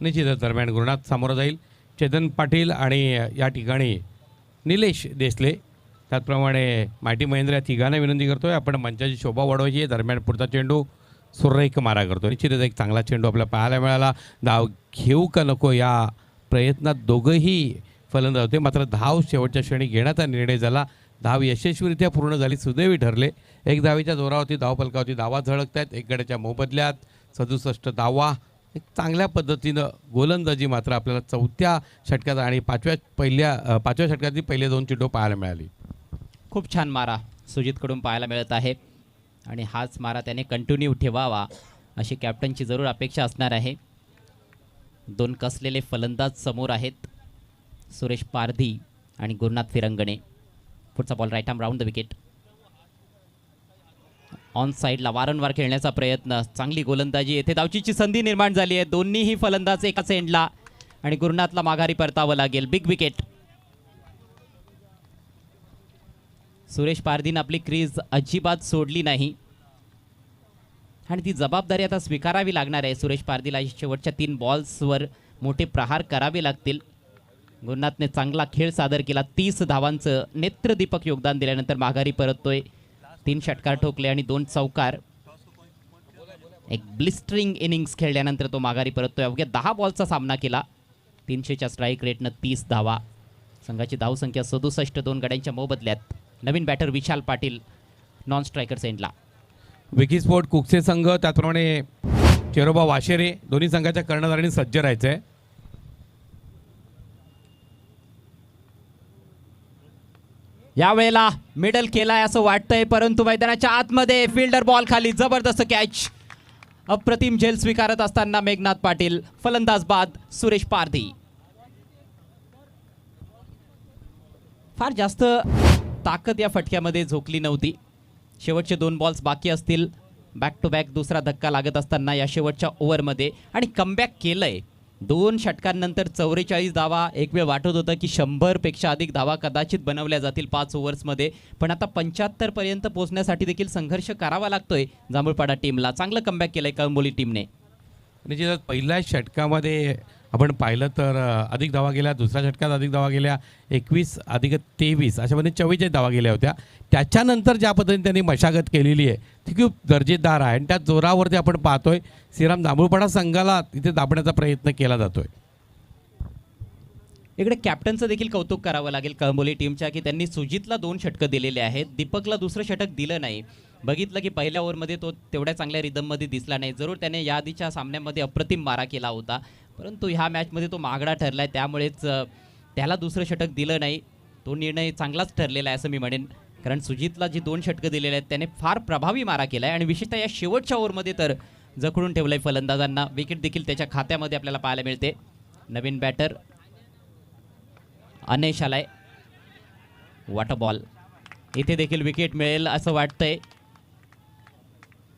निश्चितच. दरम्यान गुरुनाथ सामोरं जाईल. चेतन पाटील आणि या ठिकाणी निलेश देसले, त्याचप्रमाणे माटी महेंद्र या तिघांना विनंती करतोय आपण मंचाची शोभा वाढवायची आहे. दरम्यान पुढचा चेंडू सुरेख मारा करतो. निश्चितच एक चांगला चेंडू आपल्याला पाहायला मिळाला. धाव घेऊ का नको या प्रयत्नात दोघंही फलंदाज होते. मात्र धाव शेवटच्या क्षणी घेण्याचा निर्णय झाला. धाव यशस्वीरित्या पूर्ण झाली, सुदैवी ठरले. एक धावेच्या जोरावरती धावफलकावरती धावा झळकत आहेत. एक गड्याच्या मोबदल्यात 67 धावा. एक चांगल्या पद्धतीनं गोलंदाजी मात्र आपल्याला चौथ्या षटकात आणि पाचव्या षटकातली पहिले 2 चेंडू पाहायला मिळाली. खूप छान मारा सुजितकडून पाहायला मिळत आहे आणि हाच मारा त्याने कंटिन्यू ठेवावा अशी कॅप्टनची जरूर अपेक्षा असणार आहे. 2 कसलेले फलंदाज समोर आहेत, सुरेश पारधी आणि गुरुनाथ फिरंगणे. पुढचा ball right arm round the wicket. On साईडला वारंवार खेळण्याचा प्रयत्न, चांगली गोलंदाजी. येथे धावचीची संधी निर्माण झाली आहे. दोन्हीही फलंदाज एकाच एंडला आणि गुरुनाथला माघारी परतावं लागेल. Big wicket. सुरेश पारधीन आपली क्रीज अजिबात सोडली नाही आणि ती जबाबदारी आता स्वीकारावी लागणार आहे. सुरेश पारधीला शेवटच्या 3 बॉल्सवर मोठे प्रहार करावे लागतील. गुरुनाथने चांगला खेळ सादर केला. 30 धावांचं नेत्रदीपक योगदान दिल्यानंतर माघारी परततोय. 3 षटकार ठोकले आणि 2 चौकार. एक ब्लिस्टरिंग इनिंग्स खेळल्यानंतर तो माघारी परततोय. अवघ्या 10 बॉलचा सामना केला. 300च्या स्ट्राईक रेटनं 30 धावा. संघाची धावसंख्या 67. 2 गड्यांच्या मोबदल्यात. नवीन batter Vishal Patil non striker सेंडला. विकी स्पोर्ट कुकसे संघ त्याचप्रमाणे चेरोबा वाशेरे दोन्ही संघाच्या कर्णधारांनी सज्ज राहायचं आहे. यावेळेला मिडल केलाय असं वाटतंय, परंतु मैदानाच्या आतमध्ये फिल्डर बॉल खाली जबरदस्त कॅच. अप्रतिम झेल स्वीकारत असताना मेघनाथ पाटील, फलंदाज बाद सुरेश पारधी. फार जास्त ताकद या फटक्यामध्ये झोकली नव्हती. शेवटचे 2 बॉल्स बाकी असतील. बॅक टू बॅक दुसरा धक्का लागत असताना या शेवटच्या ओव्हरमध्ये आणि कमबॅक केलंय. 2 षटकांनंतर 44 धावा. एक वेळ वाटत होतं की 100 पेक्षा अधिक धावा कदाचित बनवल्या जातील 5 ओव्हर्समध्ये, पण आता 75 पर्यंत पोहोचण्यासाठी देखील संघर्ष करावा लागतोय जांभूळपाडा टीमला. चांगलं कमबॅक केलंय कळंबोली टीमने. आणि पहिल्या षटकामध्ये आपण पाहिलं तर अधिक धावा गेल्या, दुसऱ्या षटकात अधिक धावा गेल्या, 21 अधिक 23 अशामध्ये 44 धावा गेल्या होत्या. त्याच्यानंतर ज्या पद्धतीने त्यांनी मशागत केलेली आहे ती खूप दर्जेदार आहे आणि त्या जोरावरती आपण पाहतोय श्रीराम जांभूळपाडा संघाला तिथे दाबण्याचा प्रयत्न केला जातोय. इकडे कॅप्टनचं देखील कौतुक करावं लागेल कळंबोली टीमच्या, की त्यांनी सुजितला 2 षटकं दिलेले आहेत. दीपकला दुसरं षटक दिलं नाही. बघितलं की पहिल्या ओव्हरमध्ये तो तेवढ्या चांगल्या रिदममध्ये दिसला नाही. जरूर त्याने याआधीच्या सामन्यामध्ये अप्रतिम मारा केला होता, परंतु ह्या मॅचमध्ये तो महागडा ठरला आहे, त्यामुळेच त्याला दुसरं षटक दिलं नाही. तो निर्णय चांगलाच ठरलेला आहे असं मी म्हणेन, कारण सुजितला जी 2 षटकं दिलेली आहेत त्याने फार प्रभावी मारा केला आहे आणि विशेषतः या शेवटच्या ओव्हरमध्ये तर जखडून ठेवलं आहे फलंदाजांना. विकेट देखील त्याच्या खात्यामध्ये आपल्याला पाहायला मिळते. नवीन बॅटर अनेश आलाय. Water ball. इथे देखील विकेट मिळेल असं वाटतंय.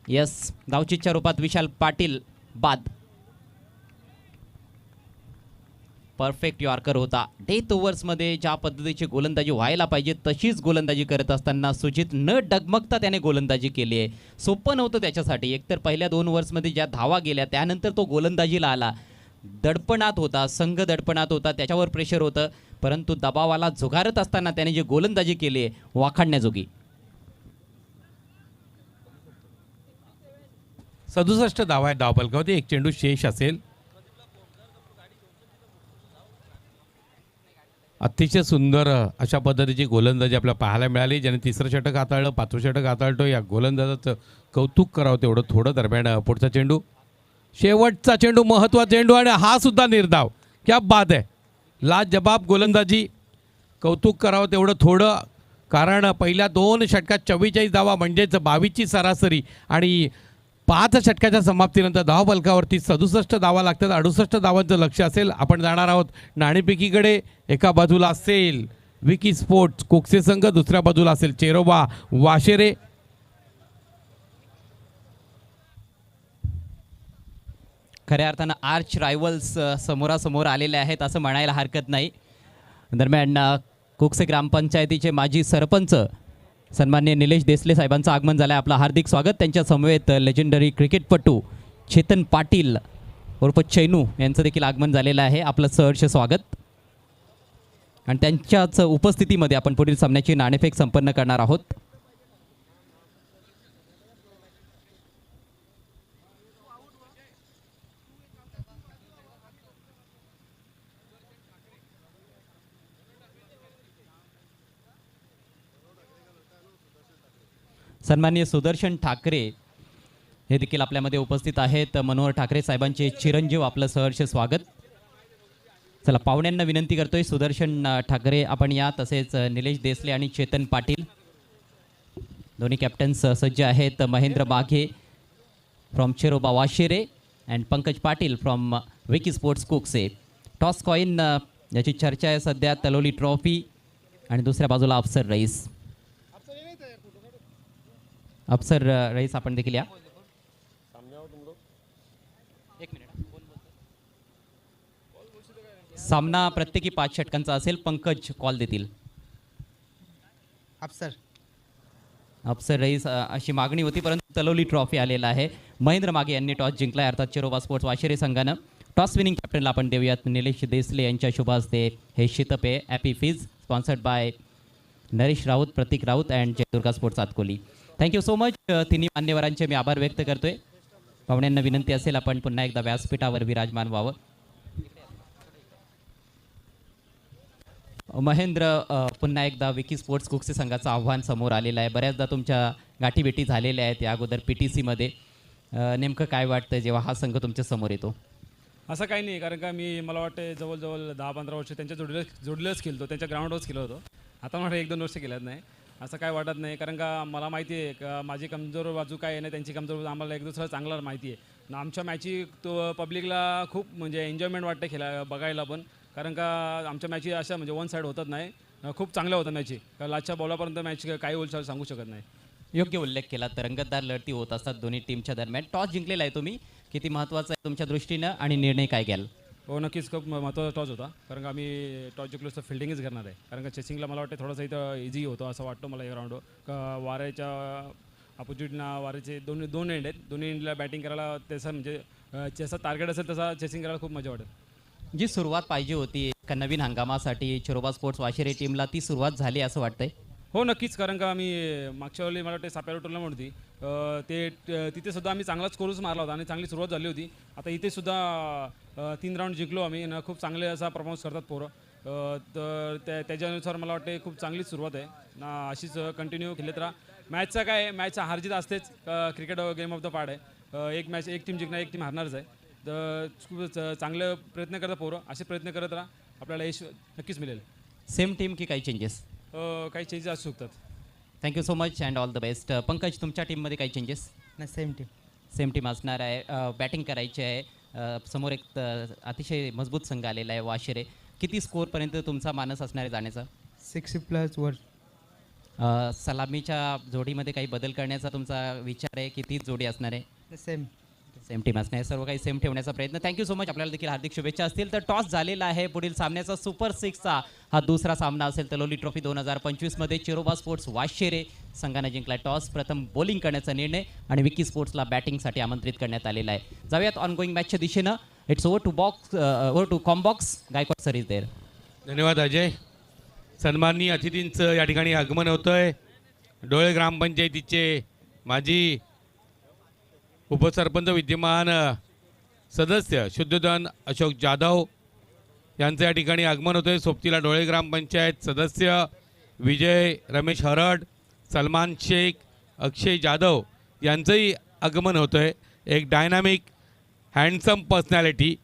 यस, धावचीच्या रूपात विशाल पाटील बाद. परफेक्ट यॉर्कर होता. डेथ ओव्हर्समध्ये ज्या पद्धतीची गोलंदाजी व्हायला पाहिजे तशीच गोलंदाजी करत असताना सुजित न डगमगता त्याने गोलंदाजी केली आहे. सोपं नव्हतं त्याच्यासाठी. एकतर पहिल्या 2 ओव्हर्समध्ये ज्या धावा गेल्या त्यानंतर तो गोलंदाजीला आला. दडपणात होता, संघ दडपणात होता, त्याच्यावर प्रेशर होतं, परंतु दबावाला झुगारत असताना त्याने जी गोलंदाजी केली आहे वाखाणण्याजोगी. 67 धावा आहेत धावफलकावरती. 1 चेंडू शेष असेल. अतिशय सुंदर अशा पद्धतीची गोलंदाजी आपल्याला पाहायला मिळाली. ज्याने 3रं षटक हाताळलं, 5वं षटक हाताळतो. या गोलंदाजाचं कौतुक करावं तेवढं थोडं. दरम्यान पुढचा चेंडू, शेवटचा चेंडू, महत्त्वाचा चेंडू आणि हा सुद्धा निर्धाव. क्या बात आहे. लाजबाब गोलंदाजी. कौतुक करावं तेवढं थोडं, कारण पहिल्या 2 षटकात 44 धावा म्हणजेच 22ची सरासरी आणि 5 षटकाच्या समाप्तीनंतर धावफलकावरती 67 धावा लागतात. 68 धावांचं लक्ष असेल. आपण जाणार आहोत नाणेफेकीकडे. एका बाजूला असेल विकी स्पोर्ट्स कोकसे संघ, दुसऱ्या बाजूला असेल चेरोबा वाशेरे. खऱ्या अर्थानं आर्च रायव्हल्स समोरासमोर आलेले आहेत असं म्हणायला हरकत नाही. दरम्यान कोकसे ग्रामपंचायतीचे माजी सरपंच सन्माननीय निलेश देसले साहेबांचं आगमन झालं आहे. आपलं हार्दिक स्वागत. त्यांच्या समवेत लेजेंडरी क्रिकेटपटू चेतन पाटील उर्फ चैनू यांचं देखील आगमन झालेलं आहे. आपलं सहर्ष स्वागत. आणि त्यांच्याच उपस्थितीमध्ये आपण पुढील सामन्याची नाणेफेक संपन्न करणार आहोत. सन्माननीय सुदर्शन ठाकरे हे देखील आपल्यामध्ये उपस्थित आहेत. मनोहर ठाकरे साहेबांचे चिरंजीव आपलं सहर्ष स्वागत. चला पाहुण्यांना विनंती करतोय, सुदर्शन ठाकरे आपण या, तसेच निलेश देसले आणि चेतन पाटील दोन्ही कॅप्टन्स सज्ज आहेत. Mahendra Maghe from Cheroba Washire and Pankaj Patil from Vicky sports Kukse. Toss coin याची चर्चा आहे सध्या. तलोली ट्रॉफी आणि दुसऱ्या बाजूला अफसर रईस. अफसर रईस आपण देखील या. एक मिनिट. सामना प्रत्येकी 5 षटकांचा असेल. पंकज कॉल देतील. अफसर रईस अशी मागणी होती, परंतु तलोली ट्रॉफी आलेला आहे. महेंद्र मागे यांनी टॉस जिंकलाय, अर्थात चेरोबा स्पोर्ट्स वाशिरे संघानं. टॉस विनिंग कॅप्टनला आपण देऊयात निलेश देसले यांच्या शुभ हस्ते हे शीतपेय Appy Fizz sponsored by Naresh Raut, Pratik Raut and Jaidurga sports Atkoli. Thank you so much. तिन्ही मान्यवरांचे मी आभार व्यक्त करतोय. पाहुण्यांना विनंती असेल आपण पुन्हा एकदा व्यासपीठावर विराजमान व्हावं. महेंद्र, पुन्हा एकदा विकी स्पोर्ट्स कुक्सी संघाचं आव्हान समोर आलेलं आहे. बऱ्याचदा तुमच्या गाठीभेटी झालेल्या आहेत या अगोदर PTCमध्ये. नेमकं काय वाटतं जेव्हा हा संघ तुमच्या समोर येतो? असं काही नाही, कारण का मला वाटतं जवळजवळ 10-15 वर्ष त्यांच्या जोडलेच खेळतो, त्यांच्या ग्राउंडवरच खेळत होतो. आता मला 1-2 वर्ष केल्यात नाही. असं काय वाटत नाही, कारण का मला माहिती आहे का माझी कमजोर बाजू काय आहे ना, त्यांची कमजोर बाजू आम्हाला एक दुसरं चांगलं माहिती आहे. आमच्या मॅची तो पब्लिकला खूप म्हणजे एन्जॉयमेंट वाटते बघायला पण, कारण का आमच्या मॅची अशा म्हणजे वन साईड होतात नाही, खूप चांगल्या होतात मॅची. लास्टच्या बॉलापर्यंत मॅच काही उलचाल सांगू शकत नाही. योग्य उल्लेख केला. तरंगतदार लढती होत असतात दोन्ही टीमच्या दरम्यान. टॉस जिंकलेला आहे तुम्ही, किती महत्त्वाचं आहे तुमच्या दृष्टीनं आणि निर्णय काय घ्याल? हो नक्कीच खूप महत्त्वाचा टॉस होता, कारण का आम्ही टॉस जिंकलो तर फिल्डिंगच करणार आहे. कारण का चेसिंगला मला वाटतं थोडंसं इथं इझी होतं असं वाटतं मला या ग्राउंडवर. का वाऱ्याच्या अपोजिटना वाऱ्याचे दोन एंड आहेत, दोन्ही एंडला बॅटिंग करायला तसं म्हणजे जसं टार्गेट असेल तसा चेसिंग करायला खूप मजा वाटेल. जी सुरुवात पाहिजे होती का नवीन हंगामासाठी चेरोबा स्पोर्ट्स वाशिरे टीमला, ती सुरुवात झाली असं वाटतंय? हो नक्कीच, कारण का आम्ही मागच्या वेळी मला वाटते साप्याला टोलला म्हणती तिथे सुद्धा आम्ही चांगला स्कोरच मारला होता आणि चांगली सुरुवात झाली होती. आता इथे सुद्धा 3 राऊंड जिंकलो आम्ही आणि खूप चांगले असा परफॉर्मन्स करतात पोरं. तर त्याच्यानुसार मला वाटते खूप चांगली सुरुवात आहे ना, अशीच कंटिन्यू खेळत राहा. मॅचचा काय आहे, मॅचचा हारजीत असतेच, cricket game of the part आहे. एक मॅच एक टीम जिंकणार, एक टीम हारणारच आहे. तर खूप चांगले प्रयत्न करतात पोरं, असे प्रयत्न करत राहा, आपल्याला यश नक्कीच मिळेल. सेम टीम की काही चेंजेस? काही चेंजेस असू शकतात. Thank you so much and all the best. Pankaj, तुमच्या टीममध्ये काही चेंजेस? नाही, सेम टीम असणार आहे. बॅटिंग करायची आहे. समोर एक अतिशय मजबूत संघ आलेला आहे वाशिरे. किती स्कोअरपर्यंत तुमचा मानस असणार आहे जाण्याचा? 60+ वर. सलामीच्या जोडीमध्ये काही बदल करण्याचा तुमचा विचार आहे की तीच जोडी असणार आहे? सेम टीम असणार आहे. सर्व काही सेम ठेवण्याचा प्रयत्न. Thank you so much. आपल्याला देखील हार्दिक शुभेच्छा असतील. तर टॉस झालेला आहे. पुढील सामन्याचा सुपर 6चा हा दुसरा सामना असेल. तलोली ट्रॉफी 2025मध्ये चेरोबा स्पोर्ट्स वाशिरे संघाने जिंकला टॉस. प्रथम बॉलिंग करण्याचा निर्णय आणि विकी स्पोर्ट्सला बॅटिंगसाठी आमंत्रित करण्यात आलेला आहे. जाऊयात ऑनगोईंग मॅचच्या दिशेनं. It's over to combox. Gaikwad sir is there. धन्यवाद अजय. सन्माननीय अतिथींचं या ठिकाणी आगमन होतं आहे. डोळे ग्रामपंचायतीचे माजी उपसरपंच विद्यमान सदस्य शुद्धोधन अशोक जाधव यांचं या ठिकाणी आगमन होतं आहे. सोबतीला डोळे ग्रामपंचायत सदस्य विजय रमेश हरड, सलमान शेख, अक्षय जाधव यांचंही आगमन होतं आहे. एक डायनामिक हँडसम पर्सनॅलिटी,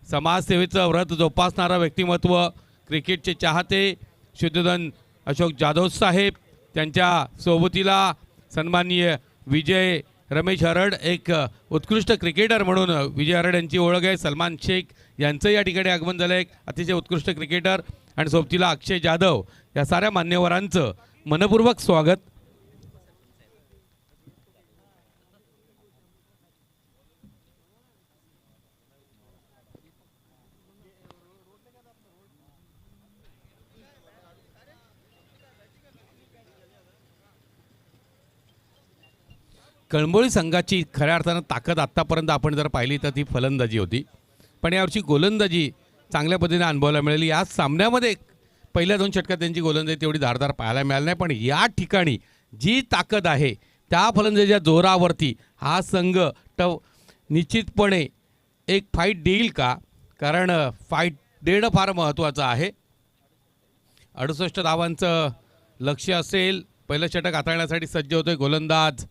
समाजसेवेचं व्रत जोपासणारं व्यक्तिमत्व, क्रिकेटचे चाहते शुद्धोधन अशोक जाधव साहेब, त्यांच्या सोबतीला सन्माननीय विजय रमेश हरड, एक उत्कृष्ट क्रिकेटर म्हणून विजय हरड यांची ओळख आहे. सलमान शेख यांचं या ठिकाणी आगमन झालं, एक अतिशय उत्कृष्ट क्रिकेटर, आणि सोबतीला अक्षय जाधव. या साऱ्या मान्यवरांचं मनपूर्वक स्वागत. कळंबोली संघाची खऱ्या अर्थानं ताकद आत्तापर्यंत आपण जर पाहिली तर ती फलंदाजी होती, पण यावर्षी गोलंदाजी चांगल्या पद्धतीने अनुभवायला मिळाली. या सामन्यामध्ये पहिल्या 2 षटकात त्यांची गोलंदाजी तेवढी धारदार पाहायला मिळाली नाही, पण या ठिकाणी जी ताकद आहे त्या फलंदाजीच्या जोरावरती हा संघ निश्चितपणे एक फाईट देईल का? कारण फाईट देणं फार महत्त्वाचं आहे. 68 धावांचं लक्ष्य असेल पहिलं षटक हाताळण्यासाठी सज्ज होतोय गोलंदाज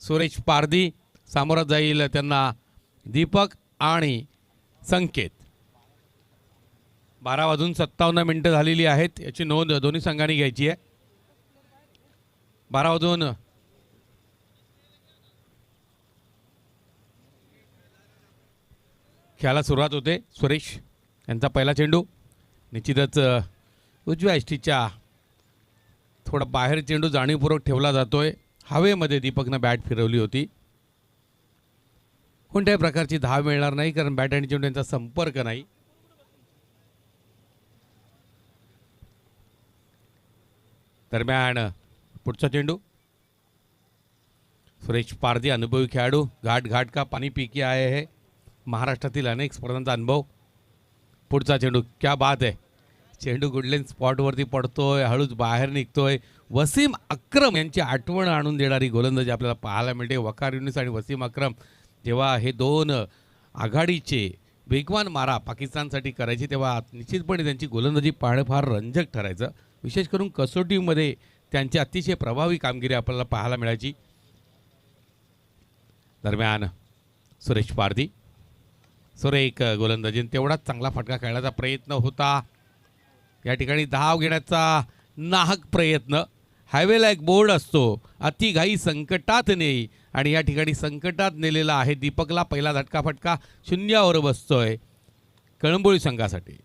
सुरेश पारधी. सामोरं जाईल त्यांना दीपक आणि संकेत. 12:57 झालेली आहेत. याची नोंद दोन्ही संघांनी घ्यायची आहे. 12 खेळाला सुरुवात होते. सुरेश यांचा पहिला चेंडू निश्चितच उजव्या यष्टीच्या थोडा बाहेर चेंडू जाणीवपूर्वक ठेवला जातोय. हवेमध्ये दीपकनं बॅट फिरवली होती. कोणत्याही प्रकारची धाव मिळणार नाही कारण बॅट आणि चेंडू यांचा संपर्क नाही. दरम्यान पुढचा चेंडू सुरेश पारधी अनुभवी खेळाडू. घाट घाट का पाणी पी के आए है. महाराष्ट्रातील अनेक स्पर्धांचा अनुभव. पुढचा चेंडू क्या बात आहे. चेंडू गुडलेन स्पॉटवरती पडतोय, हळूच बाहेर निघतोय. वसीम अक्रम यांची आठवण आणून देणारी गोलंदाजी आपल्याला पाहायला मिळते. वकार युनिस आणि वसीम अक्रम जेव्हा हे दोन आघाडीचे वेगवान मारा पाकिस्तानसाठी करायची तेव्हा निश्चितपणे त्यांची गोलंदाजी पाहणं फार रंजक ठरायचं. विशेष करून कसोटीमध्ये त्यांची अतिशय प्रभावी कामगिरी आपल्याला पाहायला मिळायची. दरम्यान सुरेश पारधी सुरेख गोलंदाजी तेवढाच चांगला फटका खेळण्याचा प्रयत्न होता. या ठिकाणी धाव घेण्याचा नाहक प्रयत्न. हायवेला एक बोर्ड असतो अतिघाई संकटात नेई आणि या ठिकाणी संकटात नेलेला आहे दीपकला. पहिला झटका फटका शून्यावर बसतोय कळंबोळी संघासाठी.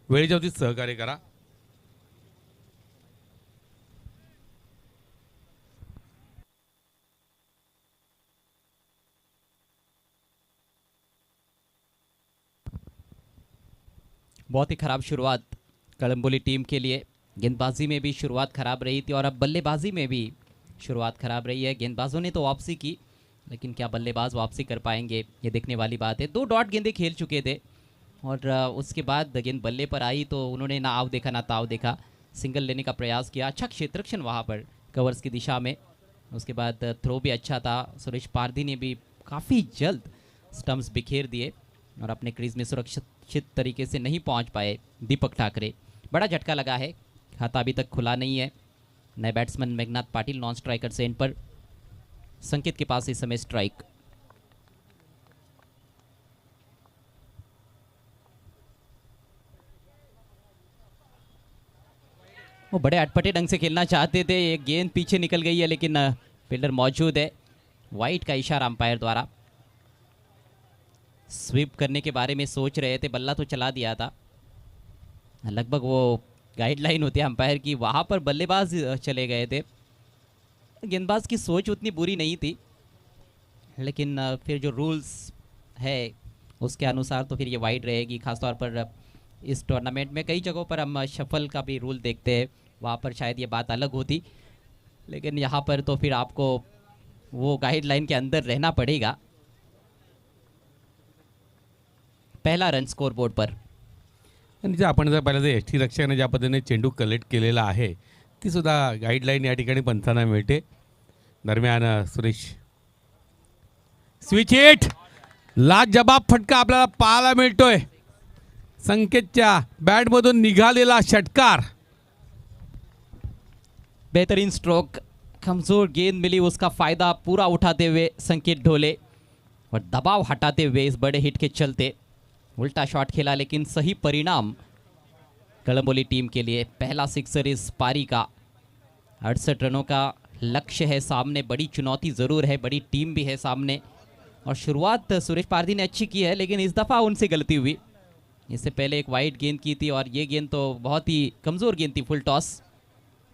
वेळेच्या वरती सहकार्य करा. बहुत ही ख़राब शुरुआत कलम्बोली टीम के लिए. गेंदबाजी में भी शुरुआत ख़राब रही थी और अब बल्लेबाजी में भी शुरुआत ख़राब रही है. गेंदबाजों ने तो वापसी की लेकिन क्या बल्लेबाज वापसी कर पाएंगे ये देखने वाली बात है. 2 डॉट गेंदें खेल चुके थे और उसके बाद गेंद बल्ले पर आई तो उन्होंने ना आव देखा ना ताव देखा. सिंगल लेने का प्रयास किया. अच्छा क्षेत्ररक्षण वहाँ पर कवर्स की दिशा में. उसके बाद थ्रो भी अच्छा था. सुरेश पारधी ने भी काफ़ी जल्द स्टम्प्स बिखेर दिए और अपने क्रीज में सुरक्षित तरीके से नहीं पहुंच पाए दीपक ठाकरे. बड़ा झटका लगा है. खाता अभी तक खुला नहीं है. नए batsman Meghnath Patil non striker से इन पर. संकेत के पास इस समय स्ट्राइक. वो बड़े अटपटे ढंग से खेलना चाहते थे. एक गेंद पीछे निकल गई है लेकिन फील्डर मौजूद है. वाइट का इशारा अंपायर द्वारा. स्वीप करने के बारे में सोच रहे थे. बल्ला तो चला दिया था. लगभग वो गाइडलाइन होती है अंपायर की वहाँ पर बल्लेबाज चले गए थे. गेंदबाज की सोच उतनी बुरी नहीं थी लेकिन फिर जो रूल्स है उसके अनुसार तो फिर ये वाइड रहेगी. खासतौर पर इस टूर्नामेंट में कई जगहों पर हम शफल का भी रूल देखते हैं. वहाँ पर शायद ये बात अलग होती लेकिन यहाँ पर तो फिर आपको वो गाइडलाइन के अंदर रहना पड़ेगा. पहला रन स्कोर बोर्ड पर. आणि जे आपण जर पाहिलं तर एस टी रक्षकाने ज्या पद्धतीने चेंडू कलेक्ट केलेला आहे ती सुद्धा गाईडलाईन या ठिकाणी पंचांना मिळते. दरम्यान सुरेश स्विच हिट लाजबाब फटका आपल्याला पाहायला मिळतोय. संकेतच्या बॅटमधून निघालेला षटकार. बेहतरीन स्ट्रोक. कमजोर गेंद मिली उसका फ़ायदा पूरा उठाते हुए संकेत ढोले और दबाव हटाते हुए इस बड़े हिट के चलते उल्टा शॉट खेला लेकिन सही परिणाम कलम्बोली टीम के लिए. पहला सिक्सर इस पारी का. 68 रनों का लक्ष्य है सामने. बड़ी चुनौती ज़रूर है. बड़ी टीम भी है सामने और शुरुआत सुरेश पारधी ने अच्छी की है लेकिन इस दफ़ा उनसे गलती हुई. इससे पहले एक वाइड गेंद की थी और ये गेंद तो बहुत ही कमज़ोर गेंद थी. फुल टॉस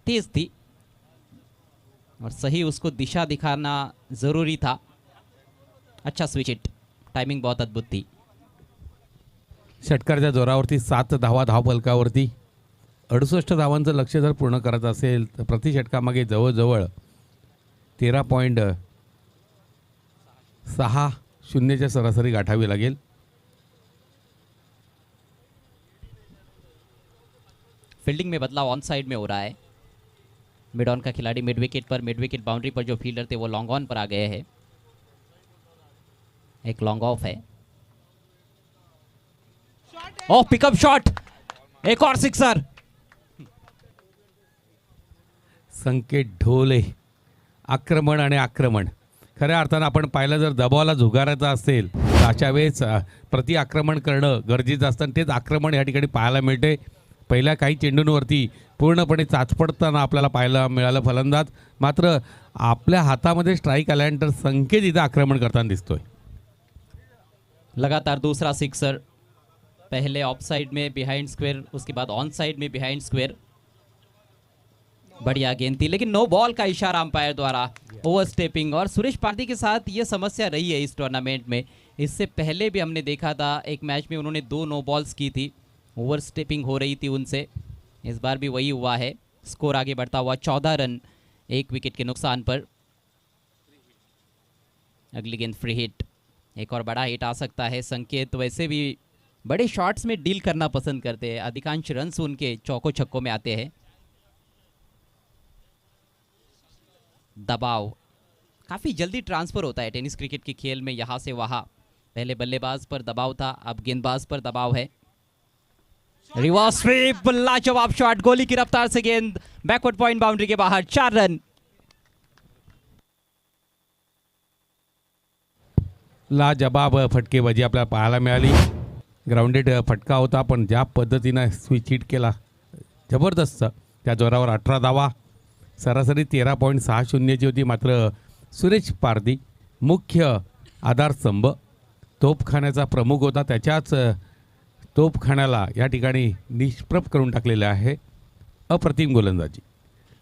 तेज़ थी और सही उसको दिशा दिखाना ज़रूरी था. अच्छा स्विच हिट. टाइमिंग बहुत अद्भुत थी. षटकारच्या जोरावरती 7 धावा धावफलकावरती. 68 धावांचं लक्ष्य जर पूर्ण करायचं असेल तर प्रति षटकामागे जवळजवळ 13.60 सरासरी गाठावी लागेल. फील्डिंग में बदलाव ऑन साइड में हो रहा है. मिड ऑन का खिलाड़ी मिड विकेट बाउंड्री पर जो फील्डर थे वो लॉन्ग ऑन पर आ गए हैं. एक लॉन्ग ऑफ है. ओह पिकअप शॉट. एक और सिक्सर. संकेत ढोले. आक्रमण आणि आक्रमण. खऱ्या अर्थानं आपण पाहिलं, जर दबावाला झुगारायचा असेल तर अशा वेळेस प्रति आक्रमण करणं गरजेचं असतं आणि तेच आक्रमण या ठिकाणी पाहायला मिळते. पहिल्या काही चेंडूंवरती पूर्णपणे चाचपडताना आपल्याला पाहायला मिळालं फलंदाज. मात्र आपल्या हातामध्ये स्ट्राईक आल्यानंतर संकेत इथं आक्रमण करताना दिसतोय. लगातार दूसरा सिक्सर. पहले ऑफ साइड में बिहाइंड स्क्वायर, उसके बाद ऑन साइड में बिहाइंड स्क्वायर. बढ़िया गेंद थी लेकिन नो बॉल का इशारा अंपायर द्वारा. Over stepping. और सुरेश पारदी के साथ ये समस्या रही है इस टूर्नामेंट में. इससे पहले भी हमने देखा था एक मैच में उन्होंने 2 नो बॉल्स की थी. ओवर स्टेपिंग हो रही थी उनसे. इस बार भी वही हुआ है. स्कोर आगे बढ़ता हुआ 14 रन 1 विकेट के नुकसान पर. अगली गेंद फ्री हिट. एक और बड़ा हिट आ सकता है. संकेत वैसे भी बड़े शॉट्स में डील करना पसंद करते हैं. अधिकांश रन्स उनके चौकों छक्कों में आते हैं. दबाव काफ़ी जल्दी ट्रांसफ़र होता है टेनिस क्रिकेट के खेल में यहाँ से वहाँ. पहले बल्लेबाज पर दबाव था, अब गेंदबाज पर दबाव है. Reverse sweep. लाजवाब शॉट. गोली की रफ्तार से गेंद बैकवर्ड पॉइंट बाउंड्री के बाहर. 4 रन. लाजबाब फटकेबाजी आपल्याला पाहायला मिळाली. ग्राउंडेड फटका होता, पण ज्या पद्धतीनं स्विच हिट केला जबरदस्त. त्या जोरावर 18 धावा. सरासरी 13.60ची होती. मात्र सुरेश पारदी मुख्य आधारस्तंभ, तोफखान्याचा प्रमुख होता. त्याच्याच तोफखान्याला या ठिकाणी निष्प्रभ करून टाकलेलं आहे. अप्रतिम गोलंदाजी.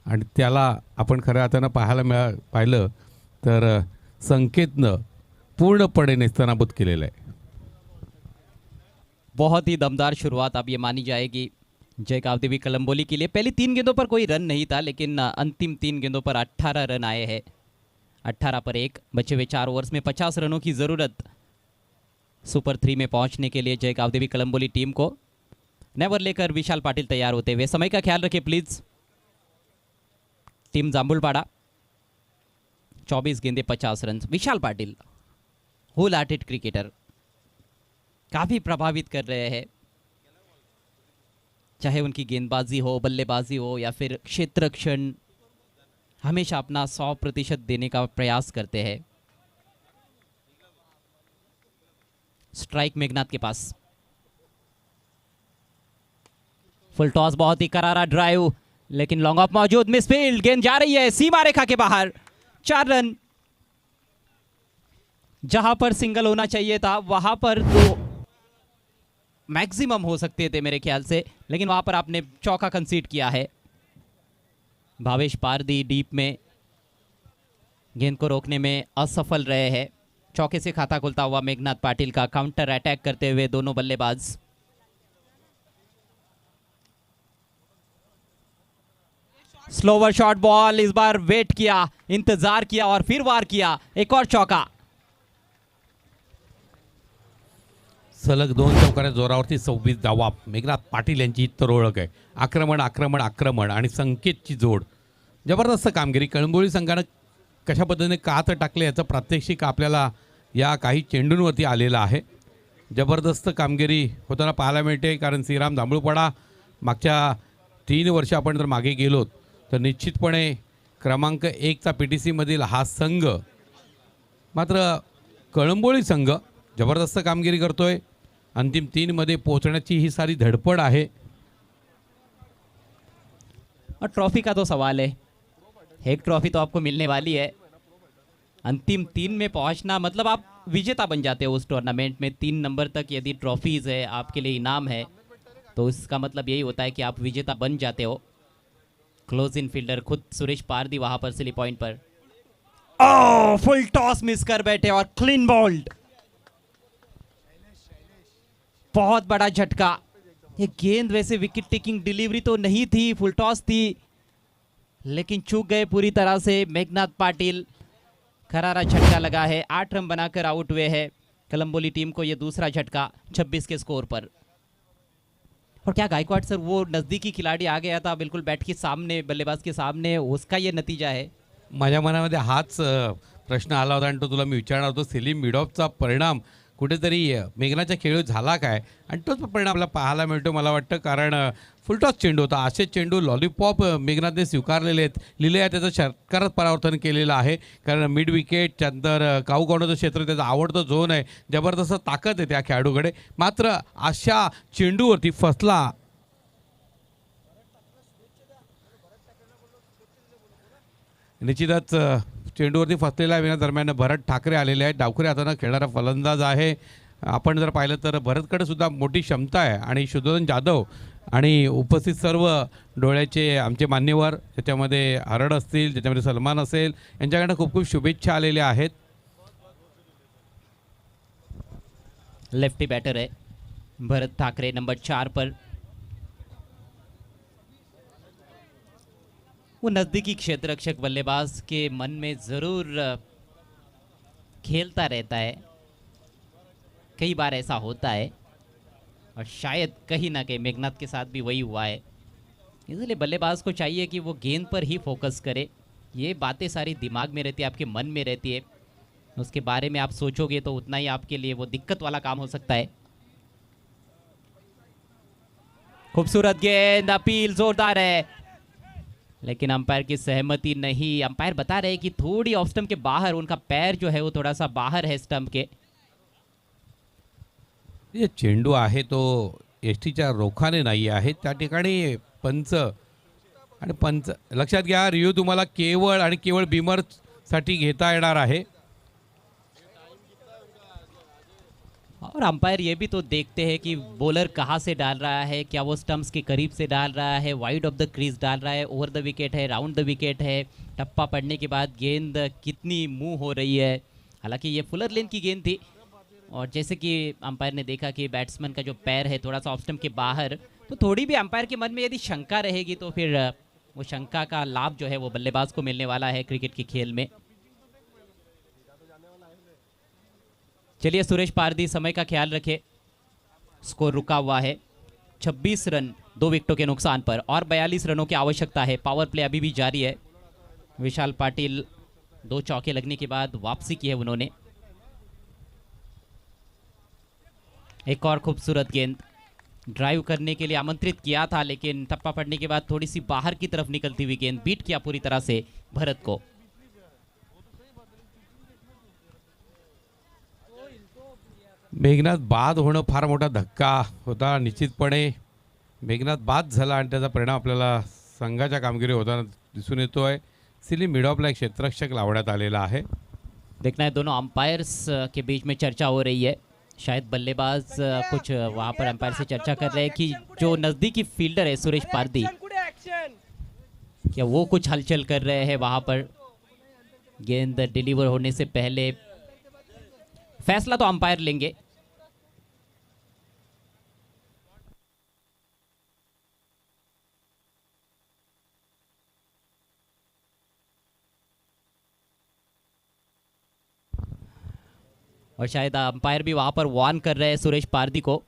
आणि त्याला आपण खऱ्या अर्थानं पाहिलं तर संकेतनं पूर्णपणे नेस्तनाबूत केलेलं आहे. बहुत ही दमदार शुरुआत अब ये मानी जाएगी जय कावदेवी कलम्बोली के लिए. पहली 3 गेंदों पर कोई रन नहीं था लेकिन अंतिम 3 गेंदों पर 18 रन आए हैं. 18 पर 1. बचे हुए 4 ओवर्स में 50 रनों की ज़रूरत सुपर 3 में पहुंचने के लिए जय कावदेवी कलम्बोली टीम को. नेवर लेकर विशाल पाटिल तैयार होते हुए. समय का ख्याल रखें प्लीज़. टीम जांबुलपाड़ा 24 गेंदे 50 रन. विशाल पाटिल होल हार्टेड क्रिकेटर, काफ़ी प्रभावित कर रहे हैं. चाहे उनकी गेंदबाजी हो, बल्लेबाजी हो या फिर क्षेत्ररक्षण, हमेशा अपना 100% देने का प्रयास करते हैं. स्ट्राइक मेघनाथ के पास. फुल टॉस. बहुत ही करारा ड्राइव लेकिन लॉन्ग ऑफ मौजूद. मिसफील्ड. गेंद जा रही है सीमा रेखा के बाहर. 4 रन. जहां पर सिंगल होना चाहिए था वहां पर तो मैक्सिमम हो सकते थे मेरे ख्याल से, लेकिन वहां पर आपने चौका कंसीड किया है. भावेश पारदी डीप में गेंद को रोकने में असफल रहे हैं. चौके से खाता खुलता हुआ मेघनाथ पाटिल का काउंटर अटैक करते हुए दोनों बल्लेबाज. Slower shot ball. इस बार वेट किया, इंतजार किया और फिर वार किया. एक और चौका. सलग 2 चौकाऱ्या जोरावरती 26 धावा. मेघनाथ पाटील यांची तर ओळख आहे. आक्रमण आक्रमण आक्रमण आणि संकेतची जोड. जबरदस्त कामगिरी. कळंबोली संघानं कशा पद्धतीने कात टाकले याचं प्रात्यक्षिक आपल्याला या काही चेंडूंवरती आलेलं आहे. जबरदस्त कामगिरी होताना पाहायला मिळते. कारण श्रीराम जांभूळपाडा मागच्या 3 वर्ष आपण जर मागे गेलोत तर निश्चितपणे क्रमांक 1चा PTC मधील हा संघ. मात्र कळंबोली संघ जबरदस्त कामगिरी करतोय. अंतिम 3 मध्ये पोहोचण्याची ही सारी धडपड आहे. और ट्रॉफी का तो सवाल है. एक ट्रॉफी तो आपको मिलने वाली है. अंतिम 3 में पहुंचना मतलब आप विजेता बन जाते हो उस टूर्नामेंट में. 3 नंबर तक यदि ट्रॉफीज़ है, आपके लिए इनाम है, तो इसका मतलब यही होता है कि आप विजेता बन जाते हो. क्लोज इन फील्डर खुद सुरेश पारदी वहां पर सिली पॉइंट पर. ओह, फुल टॉस मिस कर बैठे और क्लीन बोल्ड. बहुत बड़ा झटका. ये गेंद वैसे विकेट टेकिंग डिलीवरी तो नहीं थी, फुल टॉस थी, लेकिन चूक गए पूरी तरह से मेघनाथ पाटिल. करारा झटका लगा है. 8 रन बनाकर आउट हुए हैं कलम्बोली टीम को. ये दूसरा झटका 26 के स्कोर पर. और क्या गायकवाड सर वो नज़दीकी खिलाड़ी आ गया था बिल्कुल बैट के सामने, बल्लेबाज के सामने, उसका ये नतीजा है. माझ्या मनामध्ये हाच प्रश्न आला होता आणि तो तुला मी विचारणार होतो. सेलिम मिडॉफचा परिणाम कुठेतरी मेघनाचा खेळ झाला काय आणि तोच परिणाम आपल्याला पाहायला मिळतो मला वाटतं. कारण फुलटॉस चेंडू होता. असे चेंडू लॉलीपॉप मेघनाथने स्वीकारलेले आहेत. लिले त्याचं षटकारात परावर्तन केलेलं आहे. कारण मिड विकेट त्यानंतर काऊ कॉर्नरचं क्षेत्र त्याचा आवडतं झोन आहे. जबरदस्त ताकद आहे त्या खेळाडूकडे. मात्र अशा चेंडूवरती फसला. निश्चितच चेंडूवरती फसलेल्या विना दरम्यान भरत ठाकरे आलेले आहेत. डावखरे हातानं खेळणारा फलंदाज आहे. आपण जर पाहिलं तर भरतकडे सुद्धा मोठी क्षमता आहे आणि शुद्धोधन जाधव आणि उपस्थित सर्व डोळ्याचे आमचे मान्यवर, त्याच्यामध्ये हरड असतील, त्याच्यामध्ये सलमान असेल, यांच्याकडनं खूप खूप शुभेच्छा आलेल्या आहेत. लेफ्टी बैटर है भरत ठाकरे नंबर 4 पर। वो नज़दीकी क्षेत्ररक्षक बल्लेबाज के मन में ज़रूर खेलता रहता है, कई बार ऐसा होता है और शायद कहीं ना कहीं मेघनाथ के साथ भी वही हुआ है। इसलिए बल्लेबाज को चाहिए कि वो गेंद पर ही फोकस करे। ये बातें सारी दिमाग में रहती है, आपके मन में रहती है, उसके बारे में आप सोचोगे तो उतना ही आपके लिए वो दिक्कत वाला काम हो सकता है। खूबसूरत गेंद, अपील जोरदार है, लेकिन अंपायर की सहमति नहीं। अंपायर बता रहे हैं कि थोड़ी ऑफ स्टंप के बाहर, उनका पैर जो है वो थोड़ा सा बाहर है स्टंप के। जे चेंडू आहे तो एसटीच्या रोखाने नाही आहे, त्या ठिकाणी पंच आणि पंच लक्षात घ्या, रिव्ह्यू तुम्हाला केवळ आणि केवळ बीमरसाठी घेता येणार आहे। और अंपायर ये भी तो देखते हैं कि बॉलर कहाँ से डाल रहा है, क्या वो स्टंप्स के करीब से डाल रहा है, वाइड ऑफ द क्रीज डाल रहा है, ओवर द विकेट है, राउंड द विकेट है, टप्पा पड़ने के बाद गेंद कितनी मूव हो रही है। हालांकि ये फुलर लेन की गेंद थी और जैसे कि अंपायर ने देखा कि बैट्समैन का जो पैर है थोड़ा सा ऑफ स्टंप के बाहर, तो थोड़ी भी अंपायर के मन में यदि शंका रहेगी तो फिर वो शंका का लाभ जो है वो बल्लेबाज को मिलने वाला है क्रिकेट के खेल में। चलिए सुरेश पारदी समय का ख्याल रखे, स्कोर रुका हुआ है 26 रन 2 विकेटों के नुकसान पर और 42 रनों की आवश्यकता है। पावर प्ले अभी भी जारी है। विशाल पाटिल 2 चौके लगने के बाद वापसी की है उन्होंने। एक और खूबसूरत गेंद, ड्राइव करने के लिए आमंत्रित किया था, लेकिन टप्पा पड़ने के बाद थोड़ी सी बाहर की तरफ निकलती हुई गेंद, बीट किया पूरी तरह से भरत को। मेघनाथ बाद होणं फार मोठा धक्का होता निश्चितपणे। मेघनाथ बाद झाला आणि त्याचा परिणाम आपल्याला संघाच्या कामगिरी होताना दिसून येतोय। सिली मिड ऑफला एक क्षेत्ररक्षक लावण्यात आलेला आहे। देखना है दोनों अंपायर्स के बीच में चर्चा हो रही है। शायद बल्लेबाज कुछ वहां पर अंपायर से चर्चा कर रहे हैं कि जो नज़दीकी फील्डर है सुरेश पारदी, क्या वो कुछ हलचल कर रहे हैं वहां पर गेंद डिलीवर होने से पहले। फैसला तो अंपायर लेंगे। और शायद अंपायर भी वहां पर वार्न कर रहे हैं सुरेश पारदी को।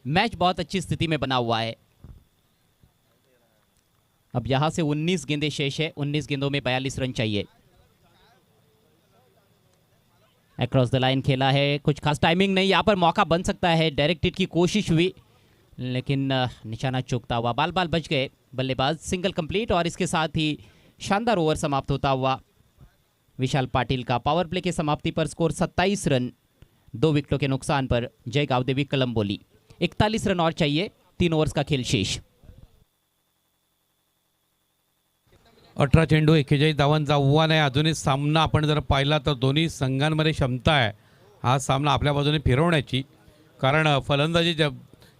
मैच बहुत अच्छी स्थिति में बना हुआ है। अब यहां से 19 गेंदें शेष है, 19 गेंदों में 42 रन चाहिए। अक्रॉस द लाइन खेला है, कुछ खास टाइमिंग नहीं, यहां पर मौका बन सकता है। डायरेक्ट हिट की कोशिश हुई लेकिन निशाना चूकता हुआ, बाल बाल बच गए बल्लेबाज। सिंगल कंप्लीट और इसके साथ ही शानदार ओवर समाप्त होता हुआ विशाल पाटिल का। पावर प्ले की समाप्ति पर स्कोर 27 रन 2 विकेटों के नुकसान पर जय गावदेवी कलंबोली। 41 रन और चाहिए, 3 ओवर्स का खेल शेष। 18 चेंडू 41 धावांचा आव्हान आहे। अजूनही सामना आपण जर पाहिला तर दोन्ही संघांमध्ये क्षमता आहे हा सामना आपल्या बाजूने फिरवण्याची। कारण फलंदाजी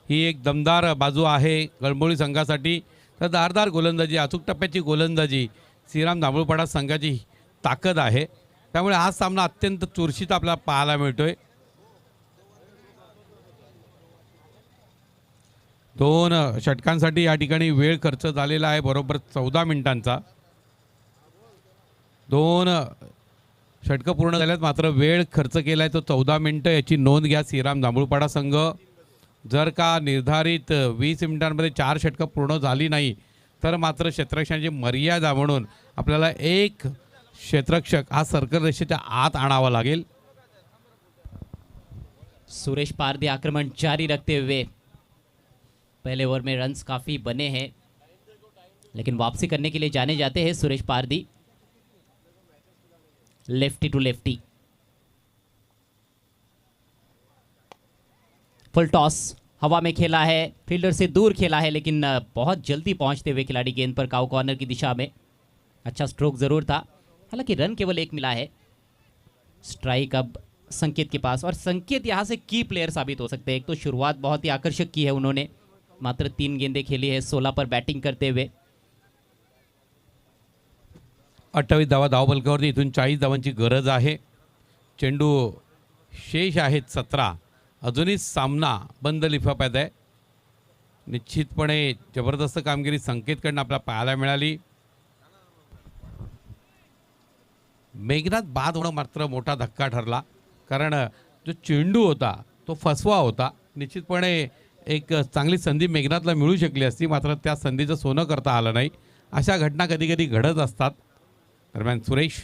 ही एक दमदार बाजू आहे कळंबोली संघासाठी, तर धारदार गोलंदाजी, अचूक टप्प्याची गोलंदाजी श्रीराम दांबळपाडा संघाची ताकद आहे। त्यामुळे हा सामना अत्यंत चुरशीत आपल्याला पाहायला मिळतोय। 2 षटकांसाठी या ठिकाणी वेळ खर्च झालेला आहे, बरोबर 14 मिनिटांचा। 2 षटकं पूर्ण झाल्यात, मात्र वेळ खर्च केला आहे तो 14 मिनिटं। याची नोंद घ्या श्रीराम दांबळपाडा संघ। जर का निर्धारित 20 मिनिटांमध्ये 4 षटकं पूर्ण झाली नाही तर मात्र क्षेत्ररक्षणाची मर्यादा म्हणून आपल्याला एक क्षेत्ररक्षक हा सर्कल रेषेच्या आत आणावा लागेल. सुरेश पारदी आक्रमण जारी रखते हुए पहले ओवर में रन्स काफ़ी बने हैं, लेकिन वापसी करने के लिए जाने जाते हैं Suresh Pardi. Lefty to lefty, full toss हवा में खेला है, फील्डर से दूर खेला है, लेकिन बहुत जल्दी पहुंचते हुए खिलाड़ी गेंद पर काउ कॉर्नर की दिशा में. अच्छा स्ट्रोक ज़रूर था, हालांकि रन केवल एक मिला है. स्ट्राइक अब संकेत के पास, और संकेत यहाँ से की प्लेयर साबित हो सकते हैं. एक तो शुरुआत बहुत ही आकर्षक की है उन्होंने, मात्र 3 गेंदें खेली है 16 पर बैटिंग करते हुए. 28 धावा धावबलकावरती इथून 40 धावांची गरज आहे. चेंडू शेष आहेत 17. अजूनही सामना बंद लिफाफ्यात आहे. निश्चितपणे जबरदस्त कामगिरी संकेतकडनं आपल्याला पाहायला मिळाली. मेघनाथ बाद होणं मात्र मोठा धक्का ठरला, कारण जो चेंडू होता तो फसवा होता. निश्चितपणे एक चांगली संधी मेघनाथला मिळू शकली असती, मात्र त्या संधीचं सोनं करता आलं नाही. अशा घटना कधी कधी घडत असतात. दरम्यान सुरेश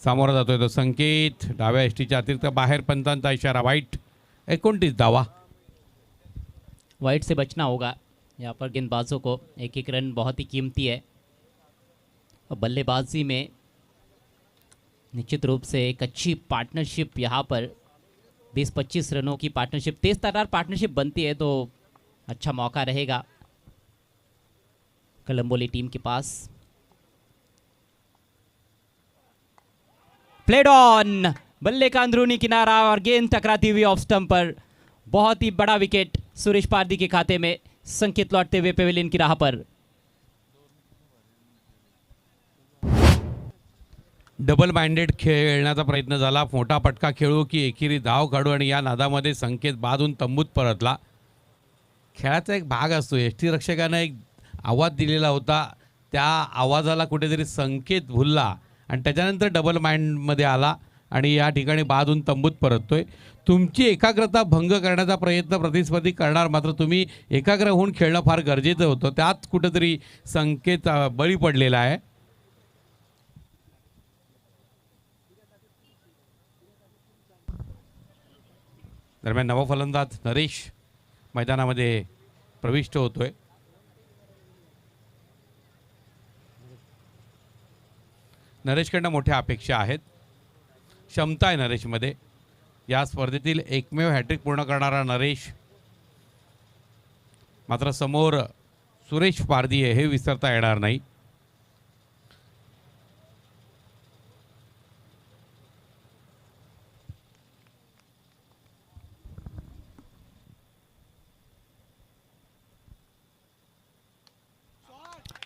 सामोरा जातोय तो संकेत, डाव्या एसटीच्या अतिरिक्त बाहेर, पंतांचा इशारा, वाईट. 29 धावा. वाइड से बचना होगा यहाँ पर गेंदबाजों को. एक एक रन बहुत ही कीमती है, और बल्लेबाजी में निश्चित रूप से एक अच्छी पार्टनरशिप यहाँ पर 20-25 रनों की पार्टनरशिप, तेज तर्रार पार्टनरशिप बनती है तो अच्छा मौका रहेगा कोलंबोली टीम के पास. प्लेड ऑन, बल्ले का अंदरूनी किनारा और गेंद टकराती हुई ऑफ स्टंप पर. बहुत ही बड़ा विकेट सुरेश पारदी के खाते में. संकेत लौटते हुए पेविलियन की राह पर. डबल माइंडेड खेळण्याचा प्रयत्न झाला. मोठा पटका खेळू की एकेरी धाव काढू, आणि या नादामध्ये संकेत बादून तंबूत परतला. खेळाचा एक भाग असतो. यष्टीरक्षकानं एक आवाज दिलेला होता, त्या आवाजाला कुठेतरी संकेत भुलला आणि त्याच्यानंतर डबल माइंडमध्ये आला आणि या ठिकाणी बादून तंबूत परततोय. तुमची एकाग्रता भंग करण्याचा प्रयत्न प्रतिस्पर्धी करणार, मात्र तुम्ही एकाग्र होऊन खेळणं फार गरजेचं होतं. त्यात कुठेतरी संकेत बळी पडलेला आहे. दरम्यान नवफलंदाज नरेश मैदानामध्ये प्रविष्ट होतोय. नरेशकडनं मोठ्या अपेक्षा आहेत. क्षमता आहे नरेशमध्ये. या स्पर्धेतील एकमेव हॅट्रिक पूर्ण करणारा नरेश, मात्र समोर सुरेश पारदी आहे, हे विसरता येणार नाही.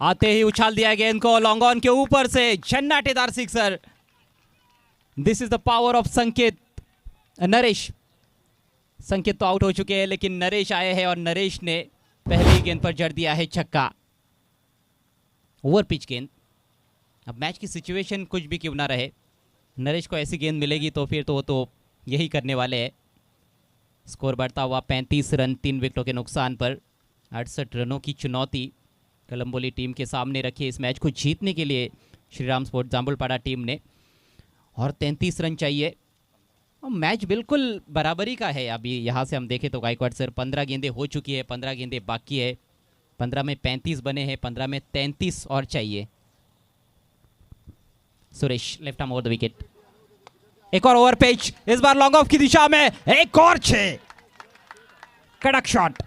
आते ही उछाल दिया गेंद को लॉन्ग ऑन के ऊपर से, झन्नाटेदार sixer. This is the power of Sanket. Naresh, Sanket तो आउट हो चुके हैं, लेकिन नरेश आए हैं और नरेश ने पहली गेंद पर जड़ दिया है छक्का. ओवर पिच गेंद. अब मैच की सिचुएशन कुछ भी क्यों ना रहे, नरेश को ऐसी गेंद मिलेगी तो फिर तो वो तो यही करने वाले हैं. स्कोर बढ़ता हुआ 35 रन 3 विकेटों के नुकसान पर. 68 रनों की चुनौती कोलंबोली टीम के सामने रखी इस मैच को जीतने के लिए श्रीराम स्पोर्ट्स जाम्बुलपाड़ा टीम ने, और 33 रन चाहिए. और मैच बिल्कुल बराबरी का है. अभी यहाँ से हम देखें तो गायकवाड़ सर 15 गेंदें हो चुकी है, 15 गेंदें बाकी है. 15 में 35 बने हैं, 15 में 33 और चाहिए. Suresh left arm over the wicket. एक और ओवर पिच, इस बार लॉन्ग ऑफ की दिशा में एक और 6. कड़क शॉट.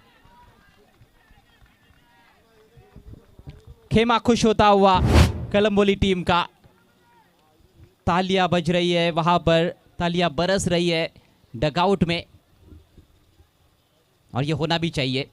खेमा खुश होता हुआ कोलंबोली टीम का. तालियां बज रही है वहां पर, तालियां बरस रही है डगआउट में, और ये होना भी चाहिए.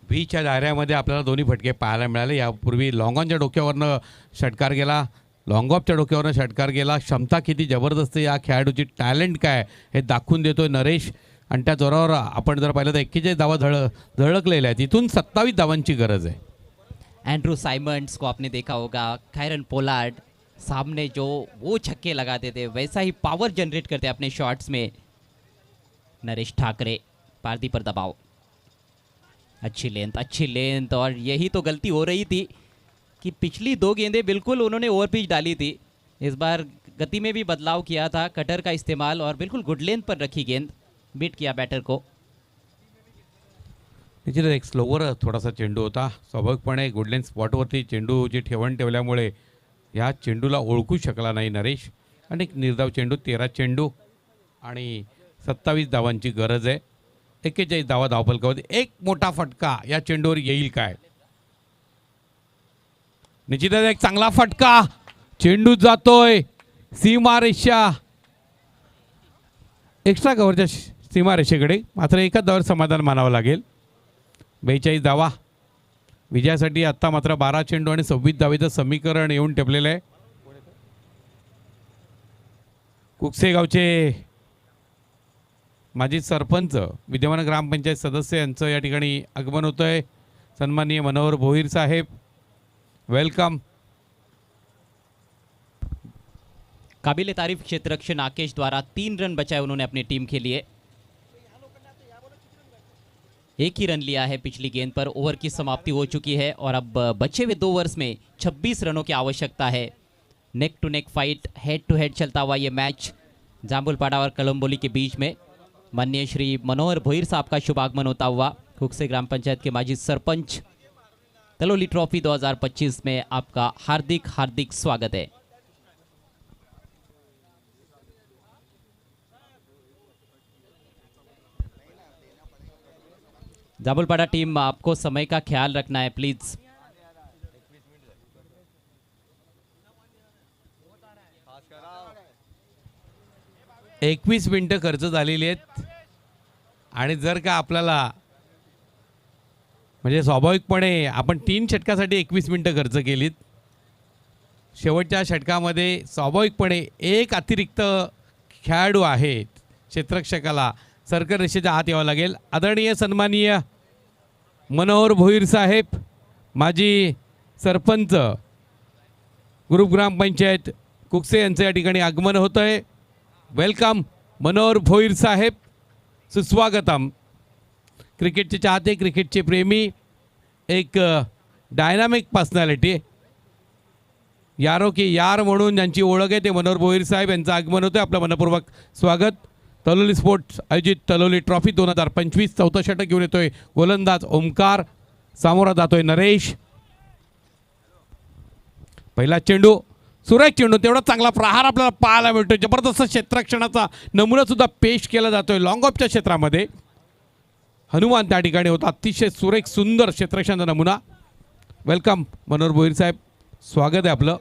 व्हीच्या दायऱ्यामध्ये आपल्याला दोन्ही फटके पाहायला मिळाले. यापूर्वी लॉंग ऑनच्या डोक्यावरनं षटकार गेला, लॉंग ऑफच्या डोक्यावरनं षटकार गेला. क्षमता किती जबरदस्त, या खेळाडूची टॅलेंट काय हे दाखवून देतोय नरेश. आणि त्या जोरावर आपण जर पाहिलं तर 41 धावा झळकलेल्या आहेत. इथून 27 धावांची गरज आहे. एंड्रू साइमंड्स को आपने देखा होगा, कायरन पोलार्ड सामने जो वो छक्के लगाते थे वैसा ही पावर जनरेट करते अपने शॉट्स में. नरेश ठाकरे, पारदी पर दबाव. अच्छी लेंथ और यही तो गलती हो रही थी कि पिछली 2 गेंदें बिल्कुल उन्होंने ओवर पिच डाली थी। इस बार गति में भी बदलाव किया था, कटर का इस्तेमाल, और बिल्कुल गुड लेंथ पर रखी गेंद, बीट किया बैटर को। निश्चितच एक स्लोवर थोडासा चेंडू होता. स्वाभाविकपणे गुडलेन स्पॉटवरती चेंडूची ठेवण ठेवल्यामुळे या चेंडूला ओळखू शकला नाही नरेश. आणि एक निर्धाव चेंडू, 13 चेंडू आणि 27 धावांची गरज आहे. 41 धावा धावफलकावरती. एक मोठा फटका या चेंडूवर येईल काय? निश्चितच एक चांगला फटका, चेंडू जातोय सीमारेषा, एक्स्ट्रा कव्हरच्या सीमारेषेकडे. मात्र एकाच धावावर समाधान मानावं लागेल. 42 धावा विजयासाठी आत्ता मात्र 12 चेंडू आणि 26 धावेचं समीकरण येऊन ठेपलेलं आहे. कुकसेगावचे माजी सरपंच, विद्यमान ग्रामपंचायत सदस्य यांचं या ठिकाणी आगमन होतं आहे. सन्माननीय मनोहर भोईर साहेब, वेलकम. काबिल तारीफ क्षेत्ररक्षण आकेश द्वारा 3 रन बचाए उन्होंने अपनी टीम के लिए। एक ही रन लिया है पिछली गेंद पर। ओवर की समाप्ति हो चुकी है और अब बचे हुए 2 ओवर्स में 26 रनों की आवश्यकता है। Neck to neck fight, head to head चलता हुआ ये मैच जाम्बुलपाड़ा और कलम्बोली के बीच में। माननीय श्री मनोहर भोईर साहब का शुभागमन होता हुआ, कुकसे ग्राम पंचायत के माजी सरपंच, तलोली ट्रॉफी 2025 में आपका हार्दिक हार्दिक स्वागत है। जामुलपाड़ा टीम, आपको समय का ख्याल रखना है प्लीज। एकवीस मिनिटं खर्च झालेली आहेत आणि जर का आपल्याला म्हणजे स्वाभाविकपणे आपण 3 षटकासाठी 21 मिनिटं खर्च केलीत. शेवटच्या षटकामध्ये स्वाभाविकपणे एक अतिरिक्त खेळाडू आहेत. क्षेत्ररक्षकाला सर्कल रेषेच्या आत यावं लागेल. आदरणीय सन्माननीय मनोहर भोईर साहेब, माजी सरपंच, ग्रुप ग्रामपंचायत कुकसे यांचं या ठिकाणी आगमन होतं आहे. वेलकम मनोहर भोईर साहेब, सुस्वागतम. क्रिकेटचे चाहते, क्रिकेटचे प्रेमी, एक डायनामिक पर्सनॅलिटी, यारो की यार म्हणून ज्यांची ओळख आहे ते मनोहर भोईर साहेब यांचं आगमन होतं. आपलं मनपूर्वक स्वागत. तलोली स्पोर्ट्स आयोजित तलोली ट्रॉफी 2025 चौथं षटक घेऊन येतोय गोलंदाज ओमकार. सामोरा जातोय नरेश. पहिला चेंडू, सुरेख चेंडू, तेवढा चांगला प्रहार आपल्याला पाहायला मिळतोय. जबरदस्त क्षेत्ररक्षणाचा नमुना सुद्धा पेश केला जातोय लॉंग ऑफच्या क्षेत्रामध्ये. हनुमान त्या ठिकाणी होता. अतिशय सुरेख सुंदर क्षेत्ररक्षणाचा नमुना. वेलकम मनोहर भोईर साहेब, स्वागत आहे आपलं.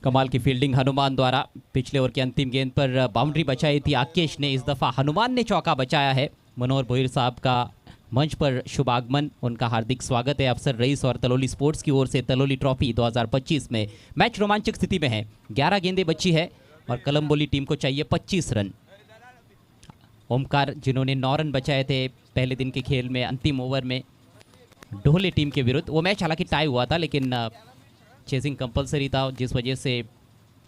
कमाल की फील्डिंग हनुमान द्वारा। पिछले ओवर की अंतिम गेंद पर बाउंड्री बचाई थी आकेश ने, इस दफ़ा हनुमान ने चौका बचाया है। मनोहर भोईर साहब का मंच पर शुभागमन, उनका हार्दिक स्वागत है अफसर रईस और तलोली स्पोर्ट्स की ओर से। तलोली ट्रॉफी 2025 में मैच रोमांचक स्थिति में है। 11 गेंदें बची है और कलम्बोली टीम को चाहिए 25 रन। ओमकार, जिन्होंने 9 रन बचाए थे पहले दिन के खेल में अंतिम ओवर में ढोले टीम के विरुद्ध। वो मैच हालांकि टाई हुआ था लेकिन चेजिंग कंपलसरी था, जिस वजह से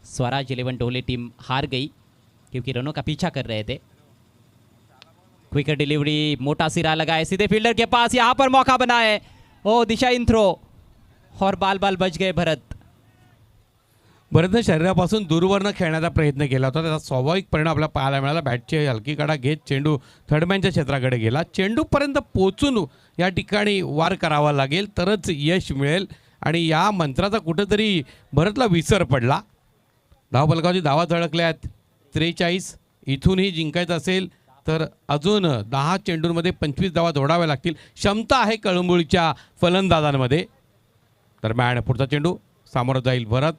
स्वराज 11 ढोले टीम हार गई क्योंकि रनों का पीछा कर रहे थे। क्विकर डिलीवरी, मोटा सिरा लगाए सीधे फील्डर के पास, यहां पर मौका बना है। ओ दिशा इन थ्रो और बाल बाल बच गए भरत। भरतनं शरीरापासून दूरवरनं खेळण्याचा प्रयत्न केला होता. त्याचा स्वाभाविक परिणाम आपल्याला पाहायला मिळाला. बॅटची हलकी कडा घेत चेंडू थर्डमॅनच्या क्षेत्राकडे गेला. चेंडूपर्यंत पोचून या ठिकाणी वार करावा लागेल तरच यश मिळेल आणि या मंत्राचा कुठंतरी भरतला विसर पडला. धावफलकावरती धावा झळकल्यात 43. इथूनही जिंकायचं असेल तर अजून 10 चेंडूंमध्ये 25 धावा जोडाव्या लागतील. क्षमता आहे कळंबोळीच्या फलंदाजांमध्ये. दरम्यान पुढचा चेंडू सामोरं जाईल भरत.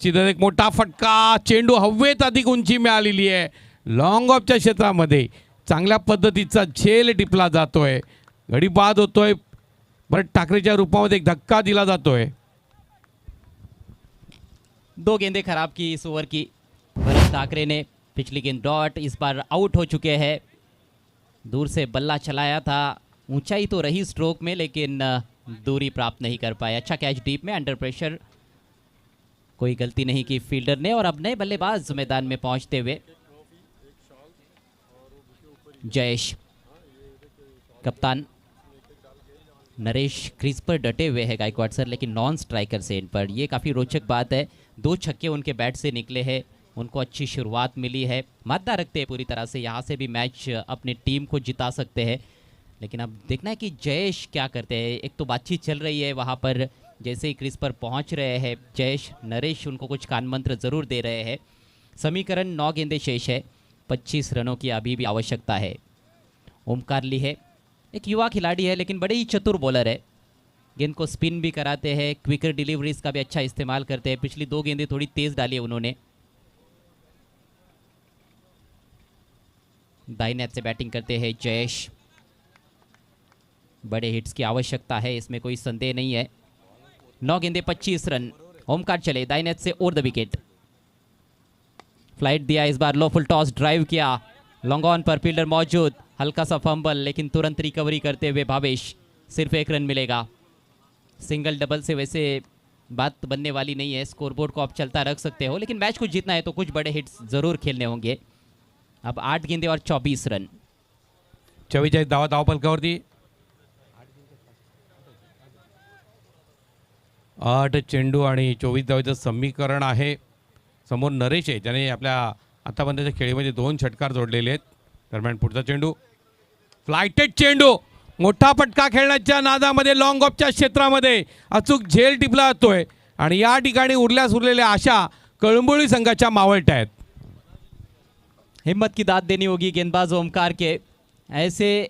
चिदर एक मोठा फटका, चेंडू हवेत अधिक उंची मिळालेली आहे. लॉंग ऑफच्या क्षेत्रामध्ये चांगल्या पद्धतीचा झेल टिपला जातोय. गडी बाद होतोय. भरत ठाकरेच्या रूपामध्ये एक धक्का दिला जातोय. 2 गेंदें खराब की इस ओवर की भरत ठाकरे ने। पिछली गेंद डॉट, इस बार आउट हो चुके हैं। दूर से बल्ला चलाया था, ऊंचाई तो रही स्ट्रोक में लेकिन दूरी प्राप्त नहीं कर पाए। अच्छा कैच डीप में, अंडर प्रेशर, कोई गलती नहीं की फील्डर ने। और अब नए बल्लेबाज मैदान में पहुंचते हुए जयेश। कप्तान नरेश क्रीज पर डटे हुए हैं गायकवाड़ सर, लेकिन नॉन स्ट्राइकर से इन पर ये काफ़ी रोचक बात है। 2 छक्के उनके बैट से निकले हैं, उनको अच्छी शुरुआत मिली है, मादा रखते हैं पूरी तरह से, यहाँ से भी मैच अपनी टीम को जिता सकते हैं। लेकिन अब देखना है कि जयेश क्या करते हैं। एक तो बातचीत चल रही है वहाँ पर, जैसे ही क्रीज पर पहुँच रहे हैं जयेश, नरेश उनको कुछ कान मंत्र ज़रूर दे रहे हैं। समीकरण 9 गेंदे शेष है, 25 रनों की अभी भी आवश्यकता है। ओमकार ली है, एक युवा खिलाड़ी है लेकिन बड़े ही चतुर बॉलर है। गेंद को स्पिन भी कराते हैं, क्विकर डिलीवरीज का भी अच्छा इस्तेमाल करते हैं। पिछली 2 गेंदें थोड़ी तेज डाली है उन्होंने। दाईं नेट से बैटिंग करते हैं जयेश। बड़े हिट्स की आवश्यकता है, इसमें कोई संदेह नहीं है। 9 गेंदे 25 रन। ओमकार चले दाईं नेट से ओवर द विकेट। फ्लाइट दिया इस बार, लो फुल टॉस ड्राइव किया, लॉन्ग ऑन पर फील्डर मौजूद, हल्का सा फंबल लेकिन तुरंत रिकवरी करते हुए भावेश। सिर्फ 1 रन मिलेगा। सिंगल डबल से वैसे बात बनने वाली नहीं है, स्कोरबोर्ड को आप चलता रख सकते हो, लेकिन मैच को जीतना है तो कुछ बड़े हिट्स जरूर खेलने होंगे। अब 8 गेंदे और 24 रन। 44 धावा धावपलकावरती 8 चेंडू आणि 24 धावेचं समीकरण आहे। समोर नरेश आहे, ज्याने आपल्या आतापर्यंतच्या खेळीमध्ये 2 षटकार जोडलेले आहेत। दरम्यान पुढचा चेंडू, फ्लायटेड चेंडू, मोठा फटका खेळण्याच्या नादामध्ये लॉंग ऑफच्या क्षेत्रामध्ये अचूक झेल टिपला जातोय आणि या ठिकाणी उरल्यास उरलेल्या आशा कळंबोळी संघाच्या मावळत्या आहेत। हिम्मत की दाद देनी होगी गेंदबाज ओमकार के। ऐसे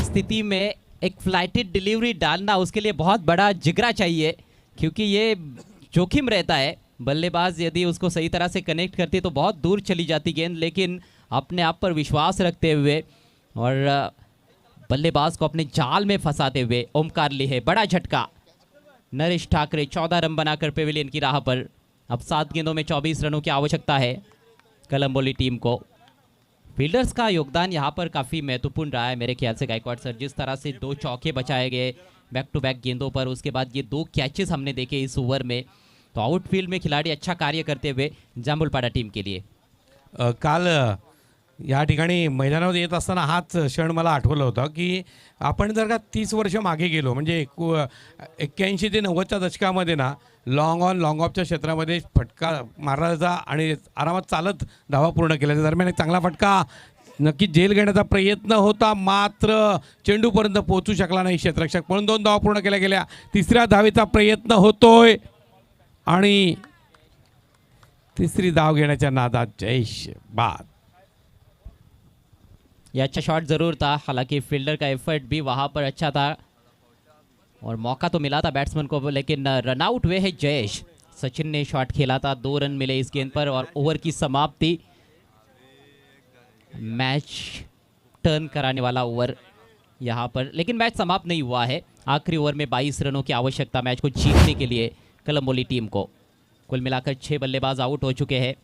स्थिति में एक फ्लाइटेड डिलीवरी डालना उसके लिए बहुत बड़ा जिगरा चाहिए, क्योंकि ये जोखिम रहता है। बल्लेबाज यदि उसको सही तरह से कनेक्ट करती तो बहुत दूर चली जाती गेंद, लेकिन अपने आप पर विश्वास रखते हुए और बल्लेबाज को अपने जाल में फंसाते हुए ओमकार ली है बड़ा झटका। नरेश ठाकरे 14 रन बनाकर पेविलियन की राह पर। अब 7 गेंदों में 24 रनों की आवश्यकता है कलम्बोली टीम को। फील्डर्स का योगदान यहाँ पर काफ़ी महत्वपूर्ण रहा है मेरे ख्याल से गायकवाड़ सर। जिस तरह से 2 चौके बचाए गए बैक टू बैक गेंदों पर, उसके बाद ये 2 कैचेस हमने देखे इस ओवर में, तो आउटफील्ड में खिलाड़ी अच्छा कार्य करते हुए जांभूलपाडा टीम के लिए। काल या ठिकाणी मैदानावर येत असताना हाच क्षण मला आठवलं होतं की आपण जर का 30 वर्ष मागे गेलो, म्हणजे 81 ते 90च्या दशकामध्ये ना लॉंग ऑन लॉंग ऑफच्या क्षेत्रामध्ये फटका मारला जायचा आणि आरामात चालत धावा पूर्ण केल्याच्या दरम्यान एक चांगला फटका, नक्की झेल घेण्याचा प्रयत्न होता, मात्र चेंडूपर्यंत पोहोचू शकला नाही क्षेत्ररक्षक, म्हणून 2 धावा पूर्ण केल्या गेल्या। 3ऱ्या धावेचा प्रयत्न होतोय आणि 3री धाव घेण्याच्या नादात जयेश बाद। ये अच्छा शॉट ज़रूर था, हालांकि फील्डर का एफर्ट भी वहाँ पर अच्छा था और मौका तो मिला था बैट्समैन को, लेकिन रन आउट हुए है जयेश। सचिन ने शॉट खेला था, 2 रन मिले इस गेंद पर और ओवर की समाप्ति। मैच टर्न कराने वाला ओवर यहाँ पर, लेकिन मैच समाप्त नहीं हुआ है। आखिरी ओवर में 22 रनों की आवश्यकता मैच को जीतने के लिए कलम्बोली टीम को। कुल मिलाकर 6 बल्लेबाज आउट हो चुके हैं।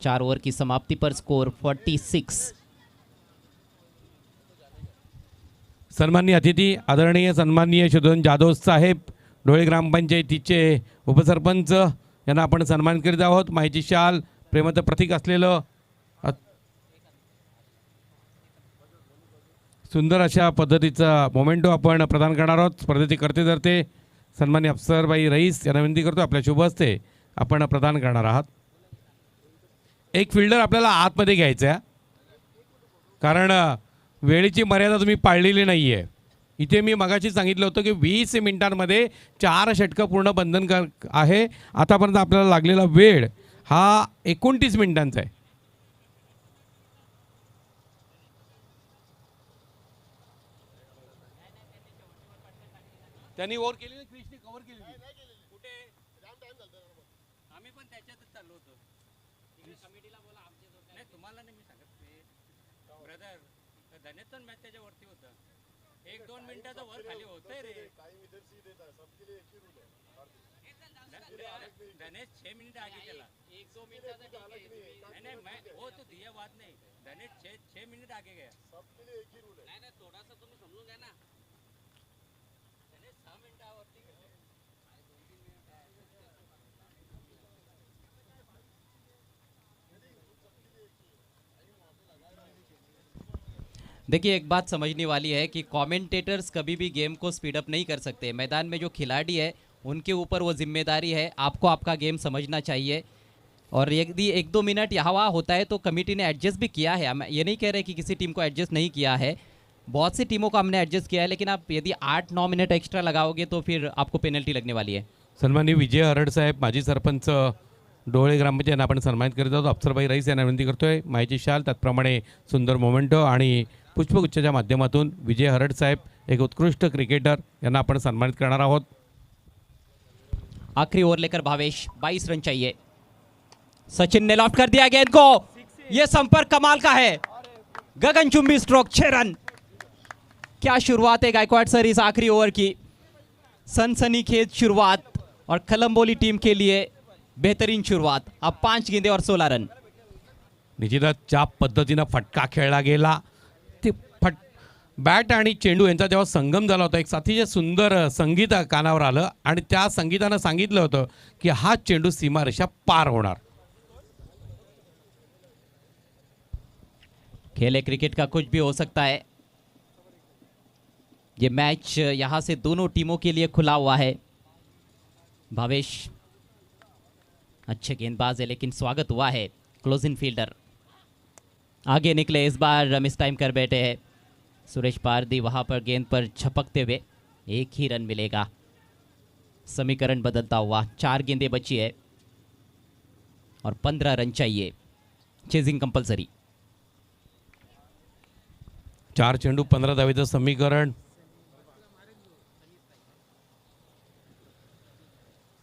4 ओवर की समाप्ति पर स्कोर 46। सन्माननीय अतिथी आदरणीय सन्माननीय शोधन जाधव साहेब, ढोळे ग्रामपंचायतीचे उपसरपंच यांना आपण सन्मान करीत आहोत। माहिती शाल प्रेमाचं प्रतीक असलेलं सुंदर अशा पद्धतीचा मोमेंटो आपण प्रदान करणार आहोत। स्पर्धेचे करते धरते सन्माननीय अफसरबाई रईस यांना विनंती करतो आपल्या शुभ हस्ते आपण प्रदान करणार आहात। एक फिल्डर आपल्याला आतमध्ये घ्यायचा आहे, कारण वेळेची मर्यादा तुम्ही पाळलेली नाही आहे। इथे मी मगाशी सांगितलं होतं की 20 मिनिटांमध्ये 4 षटकं पूर्ण बंधनकारक आहे। आतापर्यंत आपल्याला लागलेला वेळ हा 29 मिनिटांचा आहे। त्यांनी ओव्हर केली ना, क्रिशने कव्हर केली कुठे आम्ही पण त्याच्यातच चाललो होतो। कमिटीला बोला आमच्या नाही, तुम्हाला नाही मी सांगत ब्रदर, धनेतन मॅच त्याच्यावरती होतं। 1-2 मिनिटाचा वर खाली होतंय रे। धनेश 6 मिनिट आगे चला, 1-2 मिनिटाचा नहीं नहीं मैं वो तो दिया बात नहीं, धनेश 6 मिनिट आगे गया। सबके लिए एक ही रूल है। नहीं थोड़ा सा तुम्ही समजून घ्या ना। धनेश 6 मिनिटावरती गेले। देखिए, एक बात समझने वाली है कि कमेंटेटर्स कभी भी गेम को स्पीड अप नहीं कर सकते। मैदान में जो खिलाड़ी है उनके ऊपर वो जिम्मेदारी है, आपको आपका गेम समझना चाहिए। और यदि 1-2 मिनट यहाँ वहाँ होता है तो कमेटी ने एडजस्ट भी किया है। हम ये नहीं कह रहे कि किसी टीम को एडजस्ट नहीं किया है, बहुत सी टीमों को हमने एडजस्ट किया है, लेकिन आप यदि 8-9 मिनट एक्स्ट्रा लगाओगे तो फिर आपको पेनल्टी लगने वाली है। सन्माननीय विजय हरड साहेब, माजी सरपंच डोळे ग्रामपंचायत यांना आपण सन्मानित करीत आहोत. अप्सरबाई रईस यांना विनंती करतोय माहिती शाल, त्याचप्रमाणे सुंदर मोमेंटो आणि पुष्पगुच्छाच्या माध्यमातून विजय हरड साहेब एक उत्कृष्ट क्रिकेटर यांना आपण सन्मानित करणार आहोत. आखिरी ओवर लेकर भावेश, 22 रन चाहिए. सचिन ने लॉफ्ट कर दिया गेंद को, यह संपर्क कमाल का है, गगनचुंबी स्ट्रोक, 6 रन. क्या शुरुआत है गायकवाड़ सर इस आखिरी ओवर की. सनसनीखेज शुरुआत और कलंबोली टीम के लिए बेहतरीन शुरुआत. अब 5 गेंदे और 16 रन. निश्चितच ज्या पद्धतीनं फटका खेळला गेला, ते बॅट आणि चेंडू यांचा जेव्हा संगम झाला होता, एक अतिशय सुंदर संगीत कानावर आलं आणि त्या संगीतानं सांगितलं होतं की हा चेंडू सीमारेषा पार होणार. खेले क्रिकेट का कुछ भी हो सकता है. ये मैच यहां से दोनों टीमों के लिए खुला हुआ है. भावेश अच्छे गेंदबाज है, लेकिन स्वागत हुआ है. क्लोजिंग फील्डर आगे निकले, इस बार मिस टाइम कर बैठे हैं. सुरेश पारदी वहां पर गेंद पर झपकते हुए, एक ही रन मिलेगा. समीकरण बदलता हुआ, 4 गेंदें बची है और 15 रन चाहिए. Chasing compulsory. 4 चेंडू 15 धावेचं समीकरण.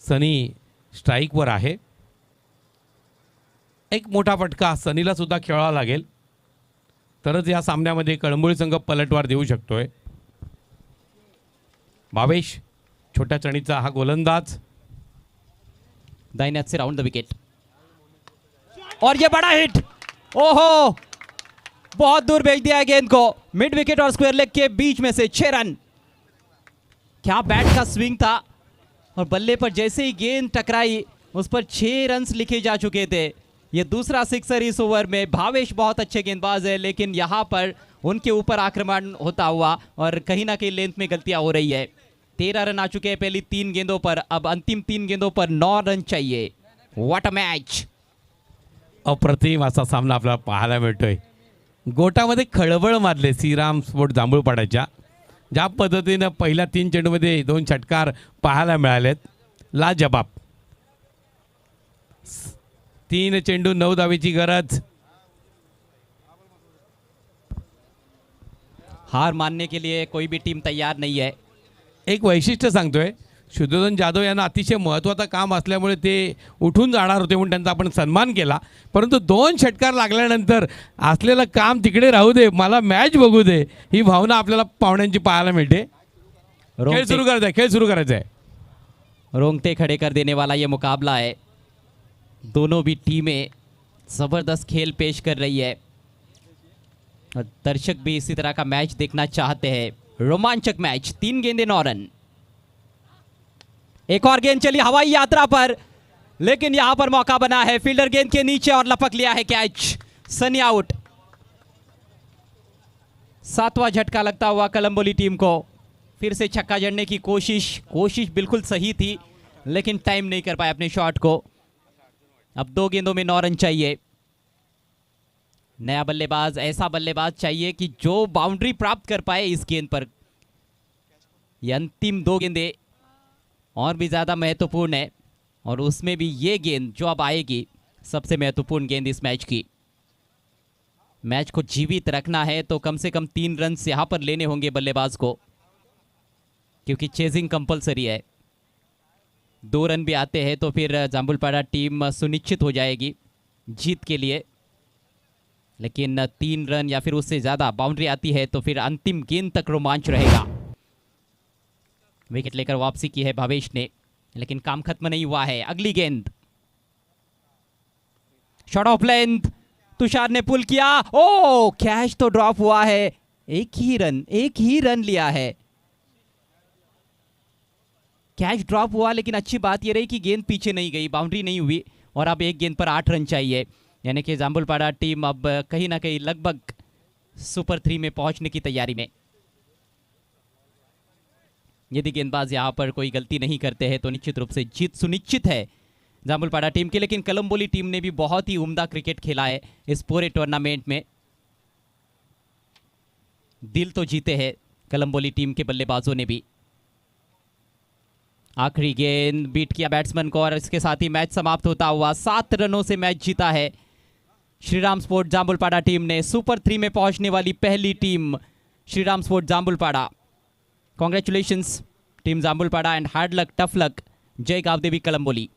सनी स्ट्राईकवर आहे. एक मोठा फटका सनीला सुद्धा खेळावा लागेल, तरच या सामन्यामध्ये कळंबोली संघ पलटवार देऊ शकतोय. भावेश छोट्या चणीचा हा गोलंदाज. दाहिने हाथ से राउंड द विकेट और ये बड़ा हिट. ओहो, बहुत दूर भेज दिया है गेंद को. मिड विकेट और स्क्वायर लेग के बीच में से 6 रन. क्या बैट का स्विंग था, और बल्ले पर जैसे ही गेंद टकराई उस पर 6 रन्स लिखे जा चुके थे. ये दूसरा सिक्सर इस ओवर में. भावेश बहुत अच्छे गेंदबाज है, लेकिन यहाँ पर उनके ऊपर आक्रमण होता हुआ और कहीं ना कहीं लेंथ में गलतियां हो रही है. 13 रन आ चुके हैं पहली 3 गेंदों पर. अब अंतिम 3 गेंदों पर 9 रन चाहिए. What a match. अप्रतिम असा सामना आपल्याला पाहायला मिळतोय. गोटामध्ये खळबळ मारले श्रीराम स्पोर्ट जांभूळपाड्याच्या. ज्या पद्धतीनं पहिल्या 3 चेंडूमध्ये 2 षटकार पाहायला मिळालेत, लाजबाब. 3 चेंडू 9 धावेची गरज. हार मानने के लिए कोई भी टीम तैयार नहीं है. एक वैशिष्ट्य सांगतोय, शुद्धोधन जाधव यांना अतिशय महत्त्वाचं काम असल्यामुळे ते उठून जाणार होते म्हणून त्यांचा आपण सन्मान केला, परंतु 2 षटकार लागल्यानंतर असलेलं काम तिकडे राहू दे, मला मॅच बघू दे, ही भावना आपल्याला पाहुण्यांची पाहायला मिळते. खेळ सुरू करायचा आहे, खेळ सुरू करायचा आहे. रोंगटे खड़े कर देने वाला ये मुकाबला है. दोनों भी टीमें ज़बरदस्त खेल पेश कर रही है और दर्शक भी इसी तरह का मैच देखना चाहते हैं. रोमांचक मैच. 3 गेंदे 9 रन. एक और गेंद चली हवाई यात्रा पर, लेकिन यहां पर मौका बना है. फील्डर गेंद के नीचे और लपक लिया है कैच. सनी आउट. 7वां झटका लगता हुआ कलंबोली टीम को. फिर से छक्का जड़ने की कोशिश बिल्कुल सही थी, लेकिन टाइम नहीं कर पाए अपने शॉट को. अब 2 गेंदों में 9 रन चाहिए. नया बल्लेबाज, ऐसा बल्लेबाज चाहिए कि जो बाउंड्री प्राप्त कर पाए इस गेंद पर. ये अंतिम 2 गेंदें और भी ज़्यादा महत्वपूर्ण है, और उसमें भी ये गेंद जो अब आएगी सबसे महत्वपूर्ण गेंद इस मैच की. मैच को जीवित रखना है तो कम से कम 3 रन यहाँ पर लेने होंगे बल्लेबाज को, क्योंकि चेजिंग कंपलसरी है. 2 रन भी आते हैं तो फिर जाम्बुलपाड़ा टीम सुनिश्चित हो जाएगी जीत के लिए, लेकिन 3 रन या फिर उससे ज़्यादा बाउंड्री आती है तो फिर अंतिम गेंद तक रोमांच रहेगा. विकेट लेकर वापसी की है भावेश ने, लेकिन काम खत्म नहीं हुआ है. अगली गेंद, शॉट ऑफ लेंथ. तुषार ने पुल किया. ओ, कैच तो ड्रॉप हुआ है. एक ही रन लिया है. कैच ड्रॉप हुआ, लेकिन अच्छी बात यह रही कि गेंद पीछे नहीं गई, बाउंड्री नहीं हुई, और अब एक गेंद पर 8 रन चाहिए. यानी कि जाम्बुलपाड़ा टीम अब कहीं ना कहीं लगभग सुपर 3 में पहुंचने की तैयारी में। यदि गेंदबाज यहां पर कोई गलती नहीं करते हैं तो निश्चित रूप से जीत सुनिश्चित है जामुलपाड़ा टीम की। लेकिन कलम्बोली टीम ने भी बहुत ही उम्दा क्रिकेट खेला है इस पूरे टूर्नामेंट में। दिल तो जीते हैं कलम्बोली टीम के बल्लेबाजों ने भी। आखिरी गेंद बीट किया बैट्समैन को और इसके साथ ही मैच समाप्त होता हुआ 7 रनों से मैच जीता है श्रीराम स्पोर्ट जामुलपाड़ा टीम ने। सुपर 3 में पहुंचने वाली पहली team Shriram sport Jamulpada. Congratulations team Jamulpada and hard luck tough luck. Jai Gavdevi Kalamboli.